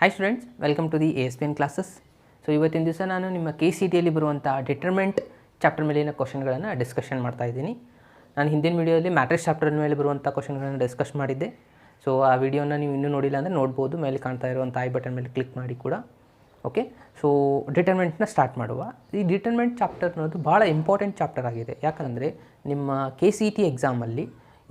Hi students, welcome to the ASPN classes. So ಇವತ್ತಿನ ದಿವಸ ನಾನು ನಿಮ್ಮ KCETಯಲ್ಲಿ ಬರುವಂಥ ಡಿಟರ್ಮೆಂಟ್ ಚಾಪ್ಟರ್ ಮೇಲಿನ ಕ್ವಶನ್ಗಳನ್ನು ಡಿಸ್ಕಷನ್ ಮಾಡ್ತಾ ಇದ್ದೀನಿ. ನಾನು ಹಿಂದಿನ ವೀಡಿಯೋದಲ್ಲಿ ಮ್ಯಾಟ್ರಿಕ್ಸ್ ಚಾಪ್ಟರ್ ಮೇಲೆ ಬರುವಂಥ ಕ್ವಶನ್ಗಳನ್ನು ಡಿಸ್ಕಸ್ ಮಾಡಿದ್ದೆ. ಸೊ ಆ ವಿಡಿಯೋನ ನೀವು ಇನ್ನೂ ನೋಡಿಲ್ಲ ಅಂದರೆ ನೋಡ್ಬೋದು, ಮೇಲೆ ಕಾಣ್ತಾ ಇರುವಂಥ ಐ ಬಟನ್ ಮೇಲೆ ಕ್ಲಿಕ್ ಮಾಡಿ ಕೂಡ. ಓಕೆ, ಸೊ ಡಿಟರ್ಮೆಂಟ್ನ ಸ್ಟಾರ್ಟ್ ಮಾಡುವ. ಈ ಡಿಟರ್ಮೆಂಟ್ ಚಾಪ್ಟರ್ ಅನ್ನೋದು ಭಾಳ ಇಂಪಾರ್ಟೆಂಟ್ ಚಾಪ್ಟರ್ ಆಗಿದೆ. ಯಾಕಂದರೆ ನಿಮ್ಮ KCET ಎಕ್ಸಾಮಲ್ಲಿ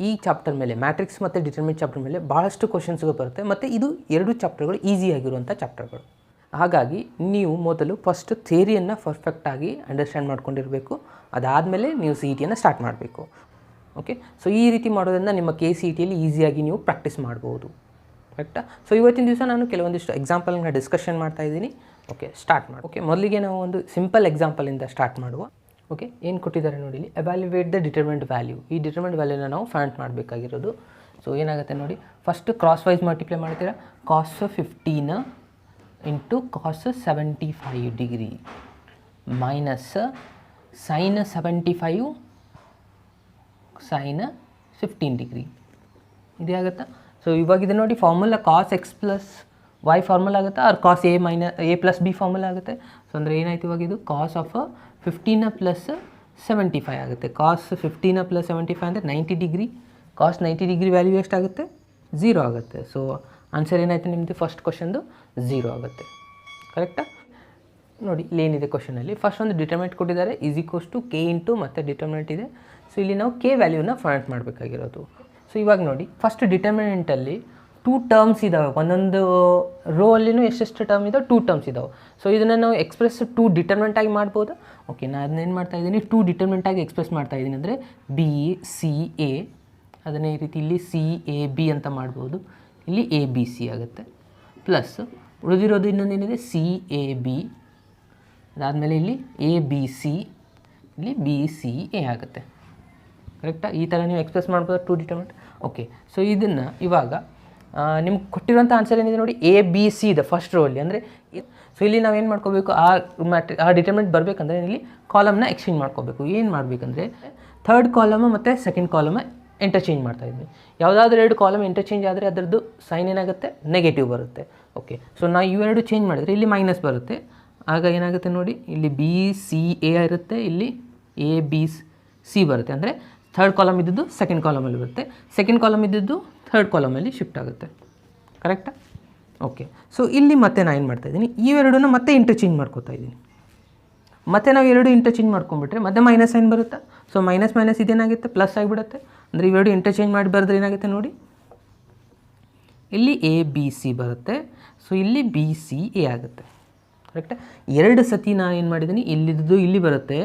ಈ ಚಾಪ್ಟರ್ ಮೇಲೆ ಮ್ಯಾಟ್ರಿಕ್ಸ್ ಮತ್ತು ಡಿಟರ್ಮೆಂಟ್ ಚಾಪ್ಟರ್ ಮೇಲೆ ಭಾಳಷ್ಟು ಕ್ವಶನ್ಸ್ಗಳು ಬರುತ್ತೆ ಮತ್ತು ಇದು ಎರಡು ಚಾಪ್ಟರ್ಗಳು ಈಸಿಯಾಗಿರುವಂಥ ಚಾಪ್ಟರ್ಗಳು. ಹಾಗಾಗಿ ನೀವು ಮೊದಲು ಫಸ್ಟ್ ಥಿಯರಿಯನ್ನು ಪರ್ಫೆಕ್ಟಾಗಿ ಅಂಡರ್ಸ್ಟ್ಯಾಂಡ್ ಮಾಡ್ಕೊಂಡಿರಬೇಕು. ಅದಾದಮೇಲೆ ನೀವು CETಯನ್ನು ಸ್ಟಾರ್ಟ್ ಮಾಡಬೇಕು. ಓಕೆ, ಸೊ ಈ ರೀತಿ ಮಾಡೋದ್ರಿಂದ ನಿಮ್ಮ KCETಯಲ್ಲಿ ಈಸಿಯಾಗಿ ನೀವು ಪ್ರಾಕ್ಟೀಸ್ ಮಾಡ್ಬೋದು. ಕರೆಕ್ಟಾ? ಸೊ ಇವತ್ತಿನ ದಿವಸ ನಾನು ಕೆಲವೊಂದಿಷ್ಟು ಎಕ್ಸಾಂಪಲ್ನ ಡಿಸ್ಕಷನ್ ಮಾಡ್ತಾ ಇದ್ದೀನಿ. ಓಕೆ, ಸ್ಟಾರ್ಟ್ ಮಾಡಿ. ಓಕೆ, ಮೊದಲಿಗೆ ನಾವು ಒಂದು ಸಿಂಪಲ್ ಎಕ್ಸಾಂಪಲಿಂದ ಸ್ಟಾರ್ಟ್ ಮಾಡುವ. ಓಕೆ, ಏನು ಕೊಟ್ಟಿದ್ದಾರೆ ನೋಡಿ, ಎವ್ಯಾಲ್ಯುವೇಟ್ ದ ಡಿಟರ್ಮೆಂಟ್ ವ್ಯಾಲ್ಯೂ. ಈ ಡಿಟರ್ಮೆಂಟ್ ವ್ಯಾಲ್ಯೂನ ನಾವು ಫೈಂಡ್ ಮಾಡಬೇಕಾಗಿರೋದು. ಸೊ ಏನಾಗುತ್ತೆ ನೋಡಿ, ಫಸ್ಟ್ ಕ್ರಾಸ್ ವೈಸ್ ಮಲ್ಟಿಪ್ಲೈ ಮಾಡ್ತೀರಾ. Cos 15 into cos 75 degree minus sine 75 sine 15 degree. ಇದೇ ಆಗುತ್ತಾ? ಸೊ ಇವಾಗ ಇದು ನೋಡಿ, formula cos X plus Y formula ಆಗುತ್ತೆ, or cos A plus B formula ಆಗುತ್ತೆ. ಸೊ ಅಂದರೆ ಏನಾಯ್ತು ಇವಾಗ, ಇದು ಕಾಸ್ ಆಫ್ 15 ಪ್ಲಸ್ 75 ಆಗುತ್ತೆ. ಕಾಸ್ 15 ಪ್ಲಸ್ 75 ಅಂದರೆ 90 ಡಿಗ್ರಿ. ಕಾಸ್ 90 ಡಿಗ್ರಿ ವ್ಯಾಲ್ಯೂ ಎಷ್ಟಾಗುತ್ತೆ? 0 ಆಗುತ್ತೆ. ಸೊ ಆನ್ಸರ್ ಏನಾಯಿತು ನಿಮ್ಮದು ಫಸ್ಟ್ ಕ್ವಶನ್ದು 0 ಆಗುತ್ತೆ. ಕರೆಕ್ಟಾ? ನೋಡಿ ಇಲ್ಲಿ ಏನಿದೆ ಕ್ವಶನಲ್ಲಿ, ಫಸ್ಟ್ ಒಂದು ಡಿಟರ್ಮೆಂಟ್ ಕೊಟ್ಟಿದ್ದಾರೆ, is equals to K into ಮತ್ತು ಡಿಟರ್ಮೆಂಟ್ ಇದೆ. ಸೊ ಇಲ್ಲಿ ನಾವು ಕೆ ವ್ಯಾಲ್ಯೂನ ಫೈಂಡ್ ಮಾಡಬೇಕಾಗಿರೋದು. ಸೊ ಇವಾಗ ನೋಡಿ, ಫಸ್ಟ್ ಡಿಟರ್ಮಿನೆಂಟಲ್ಲಿ 2 ಟರ್ಮ್ಸ್ ಇದ್ದಾವೆ. ಒಂದೊಂದು ರೋ ಅಲ್ಲಿನೂ ಎಷ್ಟೆಷ್ಟು ಟರ್ಮ್ ಇದ್ದಾವೆ? 2 ಟರ್ಮ್ಸ್ ಇದ್ದಾವೆ. ಸೊ ಇದನ್ನು ನಾವು ಎಕ್ಸ್ಪ್ರೆಸ್ 2 ಡಿಟರ್ಮೆಂಟಾಗಿ ಮಾಡ್ಬೋದು. ಓಕೆ, ನಾನು ಅದನ್ನೇನು ಮಾಡ್ತಾಯಿದ್ದೀನಿ, 2 ಡಿಟರ್ಮೆಂಟಾಗಿ ಎಕ್ಸ್ಪ್ರೆಸ್ ಮಾಡ್ತಾಯಿದ್ದೀನಿ. ಅಂದರೆ ಬಿ ಸಿ ಎ, ಅದನ್ನೇ ಈ ರೀತಿ ಇಲ್ಲಿ ಸಿ ಎ ಬಿ ಅಂತ ಮಾಡ್ಬೋದು. ಇಲ್ಲಿ ಎ ಬಿ ಸಿ ಆಗುತ್ತೆ. ಪ್ಲಸ್ ಉಳಿದಿರೋದು ಇನ್ನೊಂದೇನಿದೆ, ಸಿ ಎ ಬಿ, ಅದಾದಮೇಲೆ ಇಲ್ಲಿ ಎ ಬಿ ಸಿ, ಇಲ್ಲಿ ಬಿ ಸಿ ಎ ಆಗುತ್ತೆ. ಕರೆಕ್ಟಾ? ಈ ಥರ ನೀವು ಎಕ್ಸ್ಪ್ರೆಸ್ ಮಾಡ್ಬೋದು 2 ಡಿಟರ್ಮೆಂಟ್. ಓಕೆ, ಸೊ ಇದನ್ನು ಇವಾಗ ನಿಮ್ಗೆ ಕೊಟ್ಟಿರೋಂಥ ಆನ್ಸರ್ ಏನಿದೆ ನೋಡಿ, ಎ ಬಿ ಸಿ ಇದೆ ಫಸ್ಟ್ ರೋ ಅಲ್ಲಿ. ಅಂದರೆ ಸೊ ಇಲ್ಲಿ ನಾವೇನು ಮಾಡ್ಕೋಬೇಕು, ಆ ಡಿಟರ್ಮೆಂಟ್ ಬರಬೇಕಂದ್ರೆ ಇಲ್ಲಿ ಕಾಲಮ್ನ ಎಕ್ಸ್ಚೇಂಜ್ ಮಾಡ್ಕೋಬೇಕು. ಏನು ಮಾಡಬೇಕಂದ್ರೆ ಥರ್ಡ್ ಕಾಲಮ್ ಮತ್ತು ಸೆಕೆಂಡ್ ಕಾಲಮ್ ಇಂಟರ್ಚೇಂಜ್ ಮಾಡ್ತಾಯಿದ್ವಿ. ಯಾವುದಾದ್ರೂ 2 ಕಾಲಮ್ ಇಂಟರ್ಚೇಂಜ್ ಆದರೆ ಅದರದ್ದು ಸೈನ್ ಏನಾಗುತ್ತೆ, ನೆಗೆಟಿವ್ ಬರುತ್ತೆ. ಓಕೆ, ಸೊ ನಾವು ಇವೆರಡು ಚೇಂಜ್ ಮಾಡಿದ್ರೆ ಇಲ್ಲಿ ಮೈನಸ್ ಬರುತ್ತೆ. ಆಗ ಏನಾಗುತ್ತೆ ನೋಡಿ, ಇಲ್ಲಿ ಬಿ ಸಿ ಎ ಇರುತ್ತೆ, ಇಲ್ಲಿ ಎ ಬಿ ಸಿ ಬರುತ್ತೆ. ಅಂದರೆ ಥರ್ಡ್ ಕಾಲಮ್ ಇದ್ದದ್ದು ಸೆಕೆಂಡ್ ಕಾಲಮಲ್ಲಿ ಬರುತ್ತೆ, ಸೆಕೆಂಡ್ ಕಾಲಮ್ ಇದ್ದದ್ದು ಥರ್ಡ್ ಕಾಲಮಲ್ಲಿ ಶಿಫ್ಟ್ ಆಗುತ್ತೆ. ಕರೆಕ್ಟಾ? ಓಕೆ, ಸೊ ಇಲ್ಲಿ ಮತ್ತೆ ನಾನು ಏನು ಮಾಡ್ತಾಯಿದ್ದೀನಿ, ಇವೆರಡನ್ನ ಮತ್ತೆ ಇಂಟರ್ಚೇಂಜ್ ಮಾಡ್ಕೋತಾ ಇದ್ದೀನಿ. ಮತ್ತೆ ನಾವು ಎರಡು ಇಂಟರ್ಚೇಂಜ್ ಮಾಡ್ಕೊಂಡ್ಬಿಟ್ರೆ ಮತ್ತೆ ಮೈನಸ್ ಸೈನ್ ಬರುತ್ತೆ. ಸೊ ಮೈನಸ್ ಮೈನಸ್ ಇದೇನಾಗುತ್ತೆ, ಪ್ಲಸ್ ಆಗಿಬಿಡುತ್ತೆ. ಅಂದರೆ ಇವೆರಡು ಇಂಟರ್ಚೇಂಜ್ ಮಾಡಿ ಬರೆದ್ರೆ ಏನಾಗುತ್ತೆ ನೋಡಿ, ಇಲ್ಲಿ ಎ ಬಿ ಸಿ ಬರುತ್ತೆ. ಸೊ ಇಲ್ಲಿ ಬಿ ಸಿ ಎ ಆಗುತ್ತೆ. ಕರೆಕ್ಟಾ? 2 ಸತಿ ನಾನು ಏನು ಮಾಡಿದ್ದೀನಿ, ಇಲ್ಲಿದ್ದು ಇಲ್ಲಿ ಬರುತ್ತೆ,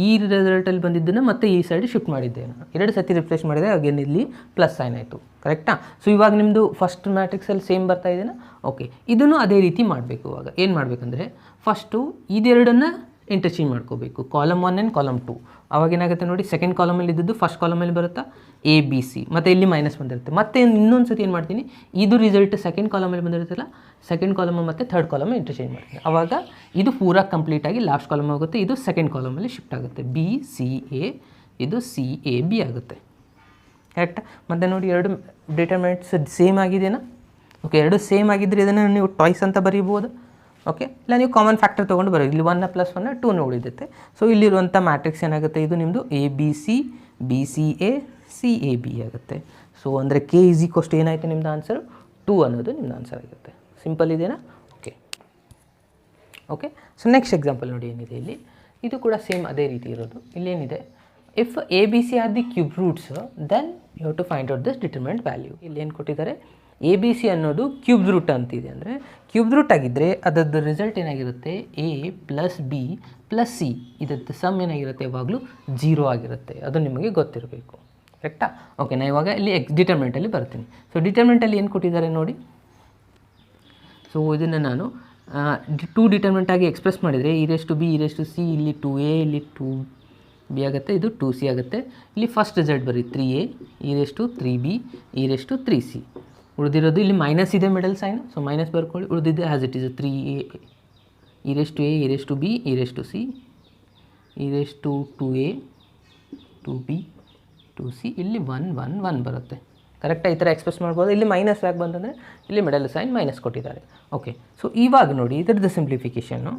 ಈ ರಿಸಲ್ಟಲ್ಲಿ ಬಂದಿದ್ದನ್ನು ಮತ್ತೆ ಈ ಸೈಡ್ ಶಿಫ್ಟ್ ಮಾಡಿದ್ದೆ. ನಾನು 2 ಸತಿ ರಿಪ್ಲೇಸ್ ಮಾಡಿದೆ, ಅಗೇನ್ ಇಲ್ಲಿ ಪ್ಲಸ್ ಸೈನ್ ಆಯಿತು. ಕರೆಕ್ಟಾ? ಸೊ ಇವಾಗ ನಿಮ್ಮದು ಫಸ್ಟ್ ಮ್ಯಾಟ್ರಿಕ್ಸಲ್ಲಿ ಸೇಮ್ ಬರ್ತಾ ಇದೆಯಾ? ಓಕೆ, ಇದನ್ನು ಅದೇ ರೀತಿ ಮಾಡಬೇಕು. ಇವಾಗ ಏನು ಮಾಡಬೇಕಂದ್ರೆ, ಫಸ್ಟು ಇದೆರಡನ್ನು ಇಂಟರ್ಚೇಂಜ್ ಮಾಡ್ಕೋಬೇಕು, ಕಾಲಮ್ 1 ಆ್ಯಂಡ್ ಕಾಲಮ್ 2. ಅವಾಗ ಏನಾಗುತ್ತೆ ನೋಡಿ, ಸೆಕೆಂಡ್ ಕಾಲಮಲ್ಲಿ ಇದ್ದದ್ದು ಫಸ್ಟ್ ಕಾಲಮಲ್ಲಿ ಬರುತ್ತಾ, ಎ ಬಿ ಸಿ, ಮತ್ತು ಇಲ್ಲಿ ಮೈನಸ್ ಬಂದಿರುತ್ತೆ. ಮತ್ತೆ ಇನ್ನೊಂದು ಸತಿ ಏನು ಮಾಡ್ತೀನಿ, ಇದು ರಿಸಲ್ಟ್ ಸೆಕೆಂಡ್ ಕಾಲಮಲ್ಲಿ ಬಂದಿರುತ್ತಲ್ಲ, ಸೆಕೆಂಡ್ ಕಾಲಮ್ ಮತ್ತು ಥರ್ಡ್ ಕಾಲಮ್ ಇಂಟರ್ಚೇಂಜ್ ಮಾಡ್ತೀನಿ. ಆವಾಗ ಇದು ಪೂರಾ ಕಂಪ್ಲೀಟಾಗಿ ಲಾಸ್ಟ್ ಕಾಲಮ್ ಆಗುತ್ತೆ, ಇದು ಸೆಕೆಂಡ್ ಕಾಲಮಲ್ಲಿ ಶಿಫ್ಟ್ ಆಗುತ್ತೆ. ಬಿ ಸಿ ಎ, ಇದು ಸಿ ಎ ಬಿ ಆಗುತ್ತೆ. ಕರೆಕ್ಟಾ? ಮತ್ತು ನೋಡಿ, 2 ಡಿಟರ್ಮೆಂಟ್ಸ್ ಸೇಮ್ ಆಗಿದೆಯಾ? ಓಕೆ, 2 ಸೇಮ್ ಆಗಿದ್ದರೆ ಇದನ್ನು ನೀವು ಟಾಯ್ಸ್ ಅಂತ ಬರೀಬೋದು. ಓಕೆ, ಇಲ್ಲ ನೀವು ಕಾಮನ್ ಫ್ಯಾಕ್ಟರ್ ತೊಗೊಂಡು ಬರೋದು. ಇಲ್ಲಿ 1 + 1 2 ಉಳಿದುತ್ತೆ. ಸೊ ಇಲ್ಲಿರುವಂಥ ಮ್ಯಾಟ್ರಿಕ್ಸ್ ಏನಾಗುತ್ತೆ, ಇದು ನಿಮ್ಮದು A B C, B C A, C A B ಆಗುತ್ತೆ. ಸೊ ಅಂದರೆ ಕೆ ಈಸ್ ಈಕ್ವಲ್ಸ್ ಟು ಏನಾಯಿತು ನಿಮ್ಮದು ಆನ್ಸರು 2 ಅನ್ನೋದು ನಿಮ್ಮದು ಆನ್ಸರ್ ಆಗುತ್ತೆ. ಸಿಂಪಲ್ ಇದೆಯಾ? Okay okay, so next example ನೋಡಿ ಏನಿದೆ ಇಲ್ಲಿ, ಇದು ಕೂಡ ಸೇಮ್ ಅದೇ ರೀತಿ ಇರೋದು. ಇಲ್ಲೇನಿದೆ, if A B C are the cube roots then you have to find out this determinant value. ಇಲ್ಲಿ ಏನು ಕೊಟ್ಟಿದ್ದಾರೆ, ಎ ಬಿ ಸಿ ಅನ್ನೋದು ಕ್ಯೂಬ್ ರೂಟ್ ಅಂತಿದೆ. ಅಂದರೆ ಕ್ಯೂಬ್ ರೂಟ್ ಆಗಿದ್ದರೆ ಅದರದ್ದು ರಿಸಲ್ಟ್ ಏನಾಗಿರುತ್ತೆ, A plus B plus C, ಇದರದ್ದು ಸಮ್ ಏನಾಗಿರುತ್ತೆ, ಯಾವಾಗಲೂ 0 ಆಗಿರುತ್ತೆ. ಅದು ನಿಮಗೆ ಗೊತ್ತಿರಬೇಕು. ಕರೆಕ್ಟಾ? ಓಕೆ, ನಾನು ಇವಾಗ ಇಲ್ಲಿ ಡಿಟರ್ಮೆಂಟಲ್ಲಿ ಬರ್ತೀನಿ. ಸೊ ಡಿಟರ್ಮೆಂಟಲ್ಲಿ ಏನು ಕೊಟ್ಟಿದ್ದಾರೆ ನೋಡಿ, ಸೊ ಇದನ್ನು ನಾನು 2 ಡಿಟರ್ಮೆಂಟಾಗಿ ಎಕ್ಸ್ಪ್ರೆಸ್ ಮಾಡಿದರೆ ಇ ಬಿ ಸಿ, ಇಲ್ಲಿ 2a, ಇಲ್ಲಿ 2b ಆಗುತ್ತೆ, ಇದು 2c ಆಗುತ್ತೆ. ಇಲ್ಲಿ ಫಸ್ಟ್ ರಿಸಲ್ಟ್ ಬರೀ 3a, e3b, e3c. ಉಳಿದಿರೋದು ಇಲ್ಲಿ ಮೈನಸ್ ಇದೆ ಮಿಡಲ್ ಸೈನ್, ಸೊ ಮೈನಸ್ ಬರ್ಕೊಳ್ಳಿ. ಉಳಿದಿದ್ದೆ as it is 3a, e2a, e2b, e2c, e2a, 2b, 2c, ಇಲ್ಲಿ 1 1 1 ಬರುತ್ತೆ. ಕರೆಕ್ಟಾಗಿ ಈ ಥರ ಎಕ್ಸ್ಪ್ರೆಸ್ ಮಾಡ್ಬೋದು. ಇಲ್ಲಿ ಮೈನಸ್ ಯಾಕೆ ಬಂತಂದರೆ ಇಲ್ಲಿ ಮಿಡಲ್ ಸೈನ್ ಮೈನಸ್ ಕೊಟ್ಟಿದ್ದಾರೆ. ಓಕೆ, ಸೊ ಇವಾಗ ನೋಡಿ ಇದರದ್ದು ಸಿಂಪ್ಲಿಫಿಕೇಷನ್ನು.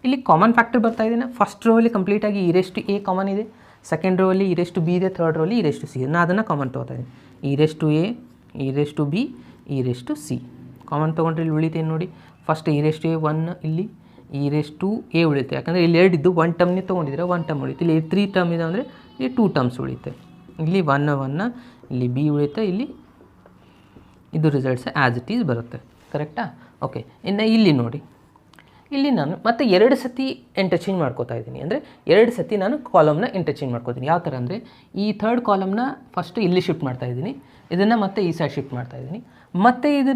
ಇಲ್ಲಿ ಕಾಮನ್ ಫ್ಯಾಕ್ಟರ್ ಬರ್ತಾ ಇದೆಯಾ? ಫಸ್ಟ್ ರೋಲಿ ಕಂಪ್ಲೀಟಾಗಿ e ಕಾಮನ್ ಇದೆ, ಸೆಕೆಂಡ್ ರೋಲಿ e ಇದೆ, ಥರ್ಡ್ ರೋಲಿ e ನಾನು ಅದನ್ನು ಕಾಮನ್ ತೊಗೋತಾ ಇದ್ದೀನಿ. e e ಕಾಮನ್ ತೊಗೊಂಡ್ರೆ ಇಲ್ಲಿ ಉಳಿತೇನೆ ನೋಡಿ. ಫಸ್ಟ್ e 1 ಇಲ್ಲಿ e ಉಳಿಯುತ್ತೆ, ಯಾಕಂದರೆ ಇಲ್ಲಿ 2 ಇದ್ದು 1 ಟರ್ಮ್ನೇ ತೊಗೊಂಡಿದ್ರೆ 1 ಟರ್ಮ್ ಉಳಿಯುತ್ತೆ. ಇಲ್ಲಿ 3 ಟರ್ಮ್ ಇದೆ ಅಂದರೆ ಇಲ್ಲಿ 2 ಟರ್ಮ್ಸ್ ಉಳಿಯುತ್ತೆ. ಇಲ್ಲಿ 1 ಇಲ್ಲಿ b ಉಳಿಯುತ್ತೆ, ಇಲ್ಲಿ ಇದು ರಿಸಲ್ಟ್ಸ್ ಆ್ಯಸ್ ಇಟ್ ಈಸ್ ಬರುತ್ತೆ. ಕರೆಕ್ಟಾ? ಓಕೆ, ಇನ್ನು ಇಲ್ಲಿ ನೋಡಿ, ಇಲ್ಲಿ ನಾನು ಮತ್ತೆ 2 ಸತಿ ಇಂಟರ್ಚೇಂಜ್ ಮಾಡ್ಕೋತಾ ಇದ್ದೀನಿ. ಅಂದರೆ 2 ಸತಿ ನಾನು ಕಾಲಮ್ನ ಇಂಟರ್ಚೇಂಜ್ ಮಾಡ್ಕೋತೀನಿ. ಯಾವ ಥರ ಅಂದರೆ ಈ ಥರ್ಡ್ ಕಾಲಮ್ನ ಫಸ್ಟ್ ಇಲ್ಲಿ ಶಿಫ್ಟ್ ಮಾಡ್ತಾಯಿದ್ದೀನಿ, ಇದನ್ನು ಮತ್ತೆ ಈ ಸೈಡ್ ಶಿಫ್ಟ್ ಮಾಡ್ತಾಯಿದ್ದೀನಿ, ಮತ್ತು ಇದು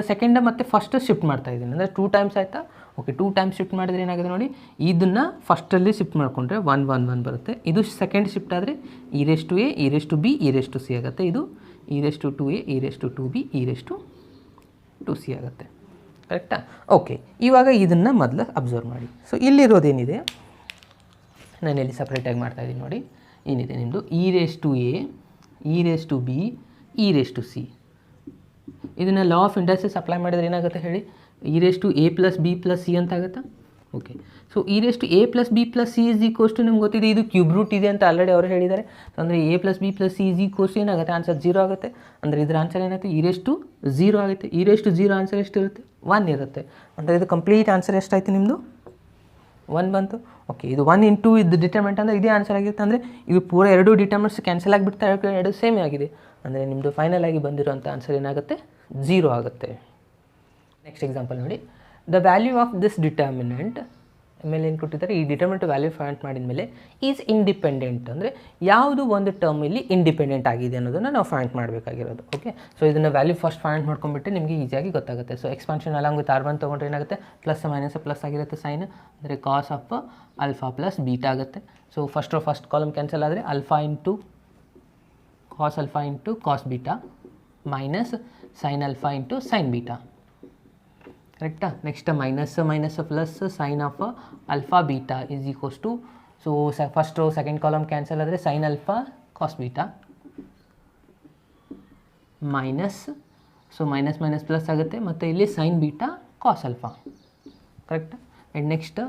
ಸೆಕೆಂಡ ಮತ್ತು ಫಸ್ಟ್ ಶಿಫ್ಟ್ ಮಾಡ್ತಾಯಿದ್ದೀನಿ. ಅಂದರೆ 2 ಟೈಮ್ಸ್ ಆಯಿತಾ? ಓಕೆ, 2 ಟೈಮ್ಸ್ ಶಿಫ್ಟ್ ಮಾಡಿದ್ರೆ ಏನಾಗಿದೆ ನೋಡಿ, ಇದನ್ನು ಫಸ್ಟಲ್ಲಿ ಶಿಫ್ಟ್ ಮಾಡಿಕೊಂಡ್ರೆ 1 1 1 ಬರುತ್ತೆ. ಇದು ಸೆಕೆಂಡ್ ಶಿಫ್ಟ್ ಆದರೆ e b e ಆಗುತ್ತೆ. ಇದು e 2a e 2b e 2c ಆಗುತ್ತೆ. ಕರೆಕ್ಟಾ? ಓಕೆ, ಇವಾಗ ಇದನ್ನು ಮೊದಲು ಅಬ್ಸರ್ವ್ ಮಾಡಿ. ಸೊ ಇಲ್ಲಿರೋದೇನಿದೆ ನಾನು ಇಲ್ಲಿ ಸಪ್ರೇಟಾಗಿ ಮಾಡ್ತಾಯಿದ್ದೀನಿ ನೋಡಿ. ಏನಿದೆ ನಿಮ್ಮದು e b e c. ಇದನ್ನು ಲಾ ಆಫ್ ಇಂಡಸ್ಟ್ರೀಸ್ ಅಪ್ಲೈ ಮಾಡಿದರೆ ಏನಾಗುತ್ತೆ ಹೇಳಿ? e a + b + c ಅಂತ ಆಗುತ್ತಾ? Okay, so e a + b + c ನಿಮ್ಗೆ ಗೊತ್ತಿದೆ, ಇದು ಕ್ಯೂಬ್ ರೂಟ್ ಇದೆ ಅಂತ ಆಲ್ರೆಡಿ ಅವರು ಹೇಳಿದ್ದಾರೆ. ಅಂದರೆ a + b + c ಏನಾಗುತ್ತೆ? ಆನ್ಸರ್ 0 ಆಗುತ್ತೆ. ಅಂದರೆ ಇದರ ಆನ್ಸರ್ ಏನಾಗುತ್ತೆ? e 0 ಆಗುತ್ತೆ. e 0 ಆನ್ಸರ್ ಎಷ್ಟಿರುತ್ತೆ? 1 ಇರುತ್ತೆ. ಅಂದರೆ ಇದು ಕಂಪ್ಲೀಟ್ ಆನ್ಸರ್ ಎಷ್ಟಾಯಿತು ನಿಮ್ಮದು? 1 ಬಂತು. ಓಕೆ, ಇದು 1 ಇಂಟು ಇದು ಡಿಟರ್ಮೆಂಟ್ ಅಂದರೆ ಇದೇ ಆನ್ಸರ್ ಆಗಿರುತ್ತೆ. ಅಂದರೆ ಇದು ಪೂರ 2 ಡಿಟರ್ಮೆಂಟ್ಸ್ ಕ್ಯಾನ್ಸಲ್ ಆಗಿಬಿಡ್ತಾ, 2 ಸೇಮ್ ಆಗಿದೆ. ಅಂದರೆ ನಿಮ್ಮದು ಫೈನಲ್ ಆಗಿ ಬಂದಿರೋಂಥ ಆನ್ಸರ್ ಏನಾಗುತ್ತೆ? 0 ಆಗುತ್ತೆ. ನೆಕ್ಸ್ಟ್ ಎಕ್ಸಾಂಪಲ್ ನೋಡಿ. The value of this determinant ಮೇಲೆ ಏನು ಕೊಟ್ಟಿದ್ದಾರೆ? ಈ ಡಿಟರ್ಮಿನೆಂಟ್ ವ್ಯಾಲ್ಯೂ ಫೈಂಡ್ ಮಾಡಿದ ಮೇಲೆ ಈಸ್ ಇಂಡಿಪೆಂಡೆಂಟ್ ಅಂದರೆ ಯಾವುದು ಒಂದು ಟರ್ಮ್ ಇಲ್ಲಿ ಇಂಡಿಪೆಂಡೆಂಟ್ ಆಗಿದೆ ಅನ್ನೋದನ್ನು ನಾವು ಫೈಂಡ್ ಮಾಡಬೇಕಾಗಿರೋದು. ಓಕೆ, ಸೊ ಇದನ್ನು ವ್ಯಾಲ್ಯೂ ಫಸ್ಟ್ ಫೈಂಡ್ ಮಾಡ್ಕೊಂಡ್ಬಿಟ್ಟು ನಿಮಗೆ ಈಸಿಯಾಗಿ ಗೊತ್ತಾಗುತ್ತೆ. So expansion along with R1 ತೊಗೊಂಡ್ರೆ ಏನಾಗುತ್ತೆ? ಪ್ಲಸ್ ಮೈನಸ್ ಪ್ಲಸ್ ಆಗಿರುತ್ತೆ ಸೈನ್. ಅಂದರೆ cos of alpha plus beta ಆಗುತ್ತೆ. ಸೊ ಫಸ್ಟ್ ಕಾಲಮ್ ಕ್ಯಾನ್ಸಲ್ ಆದರೆ alpha into cos beta minus sine alpha into sine beta. ಕರೆಕ್ಟಾ? Next minus plus sine of alpha beta is equals to, so first row second column cancel ಆದರೆ sine alpha cos beta minus, so minus plus ಆಗುತ್ತೆ, ಮತ್ತು ಇಲ್ಲಿ sine beta cos alpha. ಕರೆಕ್ಟಾ? And next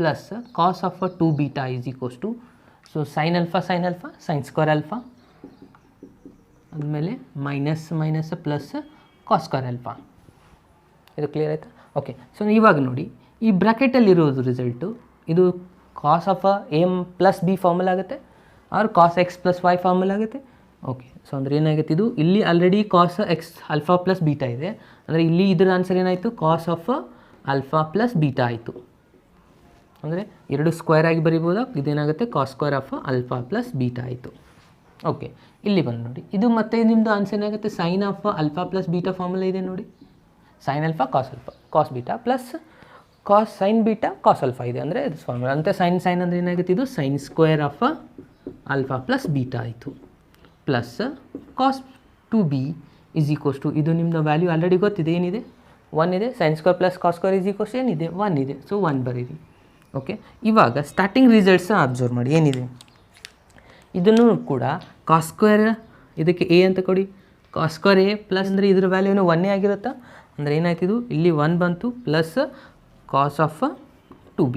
plus cos of 2 beta is equals to, so sine alpha sine square alpha, ಆದಮೇಲೆ minus plus cos square alpha. ಇದು clear ಆಯಿತಾ? Okay, so ಇವಾಗ ನೋಡಿ ಈ ಬ್ರ್ಯಾಕೆಟಲ್ಲಿರೋದು ರಿಸಲ್ಟು ಇದು cos of a + b formula ಆಗುತ್ತೆ, or cos x + y formula ಆಗುತ್ತೆ. ಓಕೆ, ಸೊ ಅಂದರೆ ಏನಾಗುತ್ತೆ? ಇದು ಇಲ್ಲಿ already cos x alpha plus beta ಇದೆ. ಅಂದರೆ ಇಲ್ಲಿ ಇದರ ಆನ್ಸರ್ ಏನಾಯಿತು? Cos of alpha plus beta ಆಯಿತು. ಅಂದರೆ 2 ಸ್ಕ್ವೇರ್ ಆಗಿ ಬರಿಬೋದಾ? ಇದೇನಾಗುತ್ತೆ? Cos square of alpha plus beta ಆಯಿತು. ಓಕೆ, ಇಲ್ಲಿ ಬಂದು ನೋಡಿ, ಇದು ಮತ್ತೆ ನಿಮ್ಮದು ಆನ್ಸರ್ ಏನಾಗುತ್ತೆ? Sine of alpha plus beta formula ಇದೆ ನೋಡಿ. Sine alpha cos beta plus cos sine beta cos alpha ಇದೆ. ಅಂದರೆ ಇದು ಫಾರ್ಮುಲಾ ಅಂತ ಸೈನ್ ಅಂದರೆ ಏನಾಗುತ್ತೆ? ಇದು sine square of alpha plus beta ಆಯಿತು. Plus cos 2b is equals to, ಇದು ನಿಮ್ಮದು ವ್ಯಾಲ್ಯೂ ಆಲ್ರೆಡಿ ಗೊತ್ತಿದೆ, ಏನಿದೆ? 1 ಇದೆ. Sine square plus cos square is equals ಏನಿದೆ? 1 ಇದೆ. ಸೊ 1 ಬರೀರಿ. ಓಕೆ, ಇವಾಗ ಸ್ಟಾರ್ಟಿಂಗ್ ರಿಸಲ್ಟ್ಸ್ನ ಅಬ್ಸರ್ವ್ ಮಾಡಿ. ಏನಿದೆ? ಇದನ್ನು ಕೂಡ ಕಾಸ್ ಸ್ಕ್ವೇರ್ ಇದಕ್ಕೆ a ಅಂತ ಕೊಡಿ. ಕಾಸ್ ಸ್ಕ್ವೇರ್ a ಪ್ಲಸ್ ಅಂದರೆ ಇದರ ವ್ಯಾಲ್ಯೂನು 1 ಆಗಿರುತ್ತಾ? ಅಂದರೆ ಏನಾಯ್ತು? ಇದು ಇಲ್ಲಿ 1 ಬಂತು plus cos of 2b.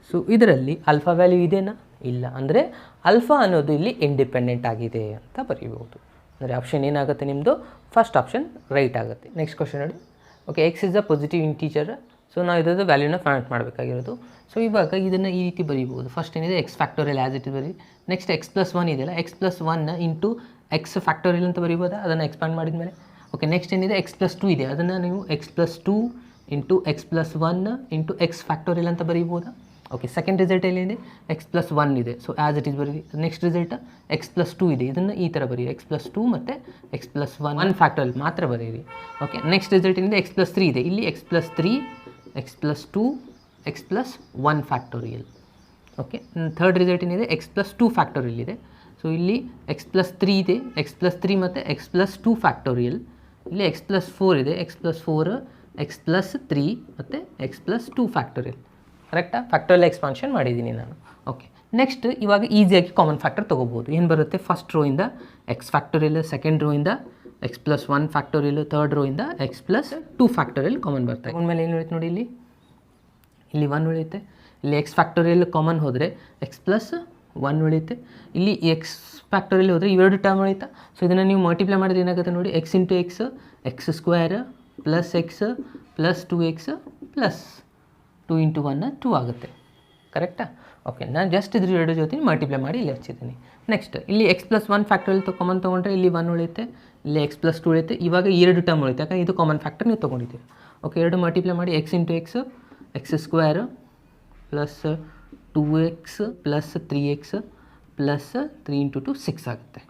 So ಇದರಲ್ಲಿ ಆಲ್ಫಾ ವ್ಯಾಲ್ಯೂ ಇದೆನಾ? ಇಲ್ಲ. ಅಂದರೆ ಆಲ್ಫಾ ಅನ್ನೋದು ಇಲ್ಲಿ ಇಂಡಿಪೆಂಡೆಂಟ್ ಆಗಿದೆ ಅಂತ ಬರೀಬಹುದು. ಅಂದರೆ ಆಪ್ಷನ್ ಏನಾಗುತ್ತೆ ನಿಮ್ಮದು? ಫಸ್ಟ್ ಆಪ್ಷನ್ ರೈಟ್ ಆಗುತ್ತೆ. ನೆಕ್ಸ್ಟ್ ಕ್ವಶನ್ ನೋಡಿ. Okay, x is a positive integer. So ನಾವು ಇದರದ್ದು ವ್ಯಾಲ್ಯೂನ ಫೈಂಡ್ ಮಾಡಬೇಕಾಗಿರೋದು. ಸೊ ಇವಾಗ ಇದನ್ನು ಈ ರೀತಿ ಬರೀಬೋದು. ಫಸ್ಟ್ ಏನಿದೆ? x ಫ್ಯಾಕ್ಟೋರಿಯಲ್ ಆ್ಯಸ್ ಇಟ್ ಬರೀ. ನೆಕ್ಸ್ಟ್ x + 1 ಇದೆಯಲ್ಲ, x + 1 ಇಂಟು x ಫ್ಯಾಕ್ಟೋರಿಯಲ್ ಅಂತ ಬರೀಬೋದಾ? ಅದನ್ನು ಎಕ್ಸ್ಪ್ಯಾಂಡ್ ಮಾಡಿದ ಮೇಲೆ. ಓಕೆ, ನೆಕ್ಸ್ಟ್ ಏನಿದೆ? x + 2 ಇದೆ, ಅದನ್ನು ನೀವು x + 2 into x + 1 into x factorial ಅಂತ ಬರೀಬೋದಾ? ಓಕೆ, ಸೆಕೆಂಡ್ ರಿಸಲ್ಟ್ ಏನಿದೆ? x + 1 ಇದೆ. ಸೊ ಆ್ಯಸ್ ಇಟ್ ಈಸ್ ಬರೀರಿ. ನೆಕ್ಸ್ಟ್ ರಿಸಲ್ಟ್ x + 2 ಇದೆ, ಇದನ್ನು ಈ ಥರ ಬರೀರಿ. x + 2 ಮತ್ತು x + 1 ಫ್ಯಾಕ್ಟೋರಿಯಲ್ ಮಾತ್ರ ಬರೀರಿ. ಓಕೆ, ನೆಕ್ಸ್ಟ್ ರಿಸಲ್ಟ್ ಏನಿದೆ? x + 3 ಇದೆ. ಇಲ್ಲಿ x + 3 x + 2 x + 1 factorial. Okay, third result ಏನಿದೆ? x + 2 ಫ್ಯಾಕ್ಟೋರಿಯಲ್ ಇದೆ. ಸೊ ಇಲ್ಲಿ x + 3 ಇದೆ, x + 3 ಮತ್ತು x + 2 ಫ್ಯಾಕ್ಟೋರಿಯಲ್. ಇಲ್ಲಿ x + 4 ಇದೆ, x + 4 x + 3 ಮತ್ತು x + 2 ಫ್ಯಾಕ್ಟೋರಿಯಲ್. ಕರೆಕ್ಟಾ? ಫ್ಯಾಕ್ಟೋರಿಯಲ್ ಎಕ್ಸ್ಪಾನ್ಷನ್ ಮಾಡಿದ್ದೀನಿ ನಾನು. ಓಕೆ, ನೆಕ್ಸ್ಟ್ ಇವಾಗ ಈಸಿಯಾಗಿ ಕಾಮನ್ ಫ್ಯಾಕ್ಟರ್ ತೊಗೋಬೋದು. ಏನು ಬರುತ್ತೆ, ಫಸ್ಟ್ ರೋಯಿಂದ ಎಕ್ಸ್ ಫ್ಯಾಕ್ಟೋರಿಯಲ್, ಸೆಕೆಂಡ್ ರೋಯಿಂದ ಎಕ್ಸ್ ಪ್ಲಸ್ 1 ಫ್ಯಾಕ್ಟೋರಿಯಲ್, ಥರ್ಡ್ ರೋಯಿಂದ ಎಕ್ಸ್ ಪ್ಲಸ್ 2 ಫ್ಯಾಕ್ಟೋರಿಯಲ್ ಕಾಮನ್ ಬರ್ತದೆ. ಆಮೇಲೆ ಏನು ಉಳಿಯುತ್ತೆ ನೋಡಿ, ಇಲ್ಲಿ 1 ಉಳಿಯುತ್ತೆ. ಇಲ್ಲಿ ಎಕ್ಸ್ ಫ್ಯಾಕ್ಟೋರಿಯಲ್ ಕಾಮನ್ ಹೋದರೆ ಎಕ್ಸ್ ಪ್ಲಸ್ 1 ಉಳಿಯುತ್ತೆ. ಇಲ್ಲಿ ಎಕ್ಸ್ ಫ್ಯಾಕ್ಟೋರಿಯಲ್ ಹೋದರೆ ಇವೆರಡು ಟರ್ಮ್ ಉಳಿಯುತ್ತಾ. ಸೊ ಇದನ್ನು ನೀವು ಮಲ್ಟಿಪ್ಲೈ ಮಾಡಿದ್ರೆ ಏನಾಗುತ್ತೆ ನೋಡಿ, X into X, X square plus X plus 2x plus 2 into 1 2 ಆಗುತ್ತೆ. ಕರೆಕ್ಟಾ? ಓಕೆ, ನಾನು ಜಸ್ಟ್ ಇದ್ರ ಎರಡು ಜೊತೆ ಮಲ್ಟಿಪ್ಲೈ ಮಾಡಿ ಇಲ್ಲಿ ಹಚ್ಚಿದ್ದೀನಿ. ನೆಕ್ಸ್ಟ್ ಇಲ್ಲಿ ಎಕ್ಸ್ ಪ್ಲಸ್ 1 ಫ್ಯಾಕ್ಟೋರಿಯಲ್ ಕಾಮನ್ ತೊಗೊಂಡ್ರೆ ಇಲ್ಲಿ 1 ಉಳಿಯುತ್ತೆ, ಇಲ್ಲಿ ಎಕ್ಸ್ ಪ್ಲಸ್ 2 ಉಳಿಯುತ್ತೆ. ಇವಾಗ ಎರಡು ಟರ್ಮ್ ಉಳಿಯುತ್ತೆ, ಯಾಕಂದರೆ ಇದು ಕಾಮನ್ ಫ್ಯಾಕ್ಟರ್ ನೀವು ತೊಗೊಂಡಿದ್ದೀರಿ. ಓಕೆ, ಎರಡು ಮಲ್ಟಿಪ್ಲೈ ಮಾಡಿ X into X, X square plus 2x plus 3x plus 3 into 2 6 ಆಗುತ್ತೆ.